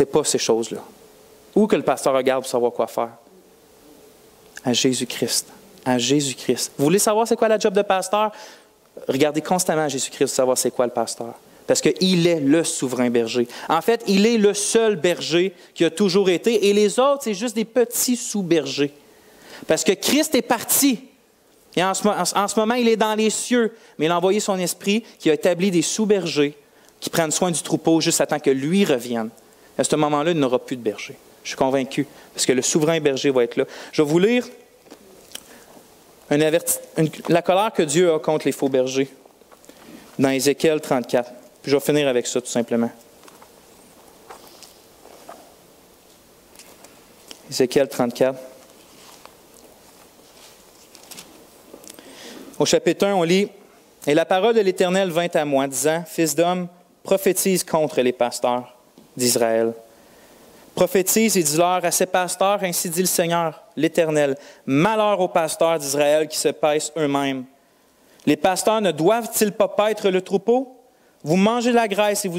n'est pas ces choses-là. Où que le pasteur regarde pour savoir quoi faire? À Jésus-Christ. À Jésus-Christ. Vous voulez savoir c'est quoi la job de pasteur? Regardez constamment à Jésus-Christ pour savoir c'est quoi le pasteur. Parce qu'il est le souverain berger. En fait, il est le seul berger qui a toujours été. Et les autres, c'est juste des petits sous-bergers. Parce que Christ est parti. Et en ce moment, il est dans les cieux. Mais il a envoyé son esprit qui a établi des sous-bergers qui prennent soin du troupeau juste à temps que lui revienne. À ce moment-là, il n'aura plus de berger. Je suis convaincu. Parce que le souverain berger va être là. Je vais vous lire la colère que Dieu a contre les faux bergers dans Ézéchiel 34. Puis je vais finir avec ça tout simplement. Ézéchiel 34. Au chapitre 1, on lit « Et la parole de l'Éternel vint à moi, disant, Fils d'homme, prophétise contre les pasteurs d'Israël. Prophétise et dis-leur à ces pasteurs, ainsi dit le Seigneur, l'Éternel, malheur aux pasteurs d'Israël qui se paissent eux-mêmes. Les pasteurs ne doivent-ils pas paître le troupeau? Vous mangez de la graisse et vous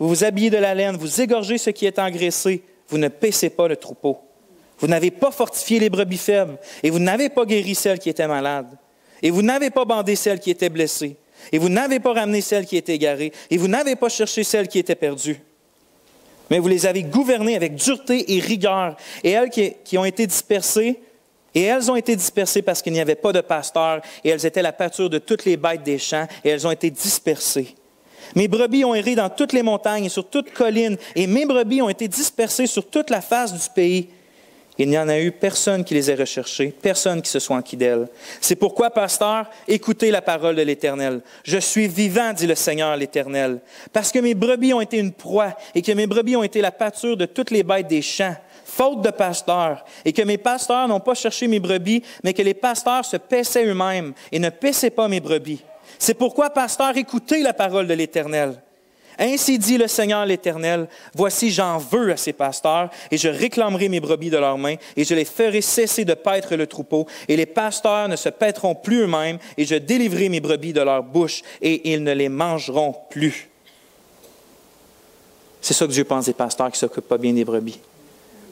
vous habillez de la laine, vous égorgez ce qui est engraissé, vous ne paissez pas le troupeau. Vous n'avez pas fortifié les brebis faibles, et vous n'avez pas guéri celles qui étaient malades, et vous n'avez pas bandé celles qui étaient blessées, et vous n'avez pas ramené celles qui étaient égarées, et vous n'avez pas cherché celles qui étaient perdues. Mais vous les avez gouvernées avec dureté et rigueur, et elles qui ont été dispersées, et elles ont été dispersées parce qu'il n'y avait pas de pasteurs, et elles étaient la pâture de toutes les bêtes des champs, et elles ont été dispersées. Mes brebis ont erré dans toutes les montagnes et sur toute colline, et mes brebis ont été dispersées sur toute la face du pays. Il n'y en a eu personne qui les ait recherchées, personne qui se soit enquis d'elles. C'est pourquoi, pasteur, écoutez la parole de l'Éternel. Je suis vivant, dit le Seigneur l'Éternel, parce que mes brebis ont été une proie, et que mes brebis ont été la pâture de toutes les bêtes des champs, faute de pasteurs, et que mes pasteurs n'ont pas cherché mes brebis, mais que les pasteurs se paissaient eux-mêmes et ne paissaient pas mes brebis. C'est pourquoi, pasteur, écoutez la parole de l'Éternel. Ainsi dit le Seigneur l'Éternel, voici j'en veux à ces pasteurs, et je réclamerai mes brebis de leurs mains, et je les ferai cesser de paître le troupeau, et les pasteurs ne se paîtront plus eux-mêmes, et je délivrerai mes brebis de leur bouche, et ils ne les mangeront plus. C'est ça que Dieu pense des pasteurs qui ne s'occupent pas bien des brebis.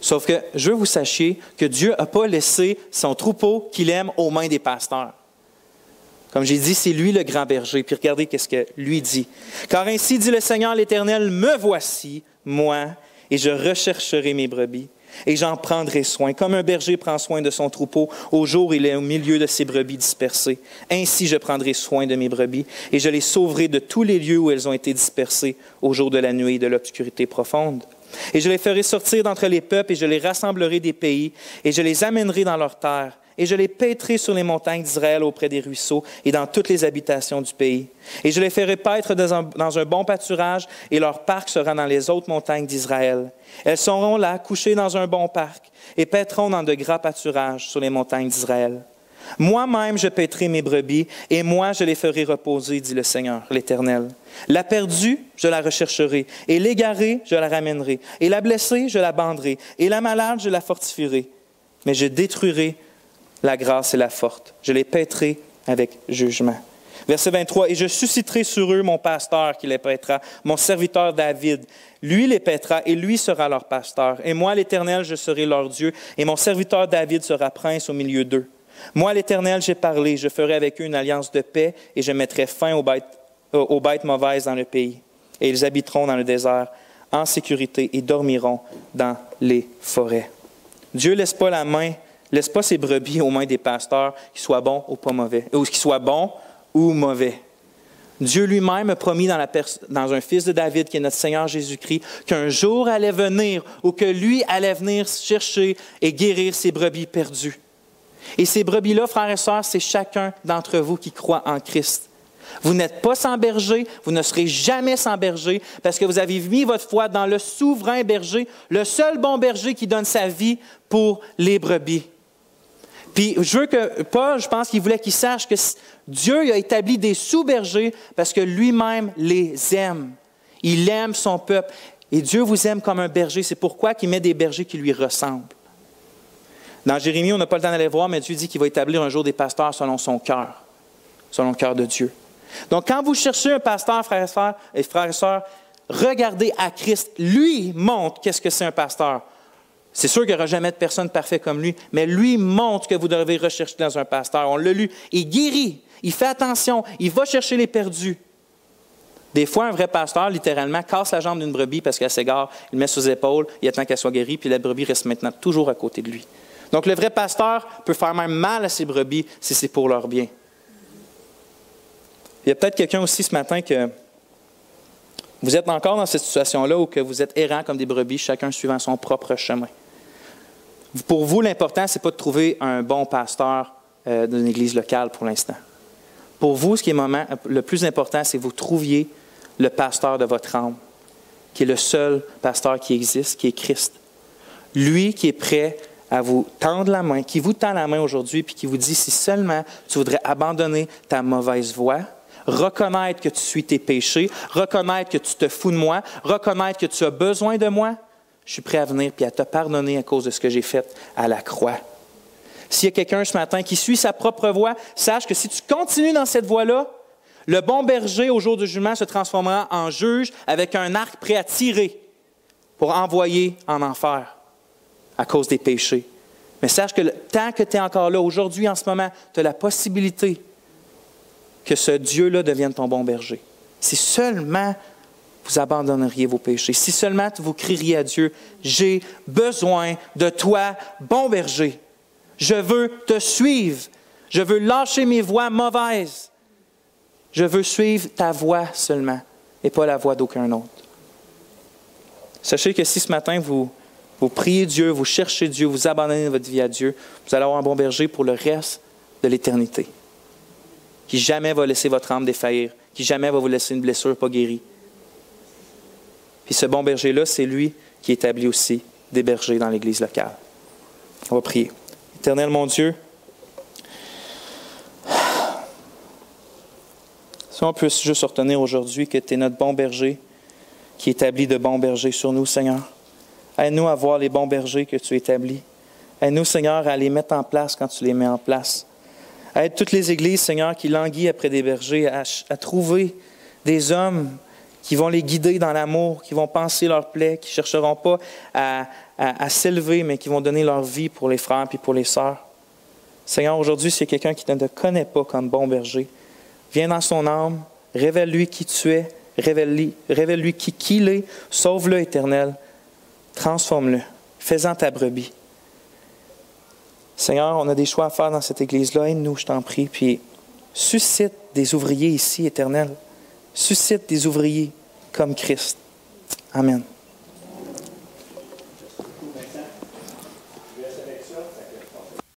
Sauf que je veux que vous sachiez que Dieu n'a pas laissé son troupeau qu'il aime aux mains des pasteurs. Comme j'ai dit, c'est lui le grand berger. Puis regardez qu'est-ce que lui dit. « Car ainsi dit le Seigneur l'Éternel, me voici, moi, et je rechercherai mes brebis, et j'en prendrai soin, comme un berger prend soin de son troupeau au jour où il est au milieu de ses brebis dispersées. Ainsi je prendrai soin de mes brebis, et je les sauverai de tous les lieux où elles ont été dispersées au jour de la nuit et de l'obscurité profonde. Et je les ferai sortir d'entre les peuples, et je les rassemblerai des pays, et je les amènerai dans leurs terres. Et je les paîtrai sur les montagnes d'Israël auprès des ruisseaux et dans toutes les habitations du pays. Et je les ferai paître dans un bon pâturage, et leur parc sera dans les hautes montagnes d'Israël. Elles seront là, couchées dans un bon parc, et paîtront dans de grands pâturages sur les montagnes d'Israël. Moi-même, je paîtrai mes brebis, et moi, je les ferai reposer, dit le Seigneur, l'Éternel. La perdue, je la rechercherai, et l'égarée, je la ramènerai, et la blessée, je la banderai, et la malade, je la fortifierai. Mais je détruirai la grâce et la forte. Je les paîtrai avec jugement. Verset 23, « Et je susciterai sur eux mon pasteur qui les paîtra, mon serviteur David. Lui les paîtra et lui sera leur pasteur. Et moi, l'Éternel, je serai leur Dieu, et mon serviteur David sera prince au milieu d'eux. Moi, l'Éternel, j'ai parlé, je ferai avec eux une alliance de paix, et je mettrai fin aux bêtes aux bêtes mauvaises dans le pays. Et ils habiteront dans le désert en sécurité et dormiront dans les forêts. Dieu laisse pas ses brebis aux mains des pasteurs, qu'ils soient bons ou pas mauvais, ou qu'ils soient bons ou mauvais. Dieu lui-même a promis dans un fils de David, qui est notre Seigneur Jésus-Christ, qu'un jour allait venir, ou que lui allait venir chercher et guérir ses brebis perdues. Et ces brebis-là, frères et sœurs, c'est chacun d'entre vous qui croit en Christ. Vous n'êtes pas sans berger, vous ne serez jamais sans berger, parce que vous avez mis votre foi dans le souverain berger, le seul bon berger qui donne sa vie pour les brebis. Puis je veux que Paul, je pense qu'il voulait qu'il sache que Dieu a établi des sous-bergers parce que lui-même les aime. Il aime son peuple. Et Dieu vous aime comme un berger. C'est pourquoi il met des bergers qui lui ressemblent. Dans Jérémie, on n'a pas le temps d'aller voir, mais Dieu dit qu'il va établir un jour des pasteurs selon son cœur, selon le cœur de Dieu. Donc, quand vous cherchez un pasteur, frères et sœurs, regardez à Christ. Lui montre qu'est-ce que c'est un pasteur. C'est sûr qu'il n'y aura jamais de personne parfaite comme lui, mais lui montre ce que vous devez rechercher dans un pasteur. On l'a lu. Il guérit, il fait attention, il va chercher les perdus. Des fois, un vrai pasteur, littéralement, casse la jambe d'une brebis parce qu'elle s'égare, il le met sur ses épaules, il attend qu'elle soit guérie, puis la brebis reste maintenant toujours à côté de lui. Donc, le vrai pasteur peut faire même mal à ses brebis si c'est pour leur bien. Il y a peut-être quelqu'un aussi ce matin que vous êtes encore dans cette situation-là où que vous êtes errants comme des brebis, chacun suivant son propre chemin. Pour vous, l'important, ce n'est pas de trouver un bon pasteur d'une église locale pour l'instant. Pour vous, ce qui est le plus important, c'est que vous trouviez le pasteur de votre âme, qui est le seul pasteur qui existe, qui est Christ. Lui qui est prêt à vous tendre la main, qui vous tend la main aujourd'hui, puis qui vous dit, si seulement tu voudrais abandonner ta mauvaise voie, reconnaître que tu suis tes péchés, reconnaître que tu te fous de moi, reconnaître que tu as besoin de moi, je suis prêt à venir et à te pardonner à cause de ce que j'ai fait à la croix. S'il y a quelqu'un ce matin qui suit sa propre voie, sache que si tu continues dans cette voie-là, le bon berger au jour du jugement se transformera en juge avec un arc prêt à tirer pour envoyer en enfer à cause des péchés. Mais sache que tant que tu es encore là, aujourd'hui, en ce moment, tu as la possibilité que ce Dieu-là devienne ton bon berger. Si seulement vous abandonneriez vos péchés, si seulement vous crieriez à Dieu, « J'ai besoin de toi, bon berger. Je veux te suivre. Je veux lâcher mes voies mauvaises. Je veux suivre ta voie seulement et pas la voie d'aucun autre. » Sachez que si ce matin vous priez Dieu, vous cherchez Dieu, vous abandonnez votre vie à Dieu, vous allez avoir un bon berger pour le reste de l'éternité, qui jamais va laisser votre âme défaillir, qui jamais va vous laisser une blessure pas guérie. Puis ce bon berger-là, c'est lui qui établit aussi des bergers dans l'Église locale. On va prier. Éternel mon Dieu, si on peut juste retenir aujourd'hui que tu es notre bon berger, qui établit de bons bergers sur nous, Seigneur. Aide-nous à voir les bons bergers que tu établis. Aide-nous, Seigneur, à les mettre en place quand tu les mets en place. Aide toutes les églises, Seigneur, qui languissent après des bergers, à trouver des hommes qui vont les guider dans l'amour, qui vont penser leurs plaies, qui ne chercheront pas à s'élever, mais qui vont donner leur vie pour les frères et pour les sœurs. Seigneur, aujourd'hui, s'il y a quelqu'un qui ne te connaît pas comme bon berger, viens dans son âme, révèle-lui qui tu es, révèle-lui qui il est, sauve-le, Éternel, transforme-le, fais-en ta brebis. Seigneur, on a des choix à faire dans cette Église-là, aide-nous, je t'en prie, puis suscite des ouvriers ici, Éternel. Suscite des ouvriers comme Christ. Amen.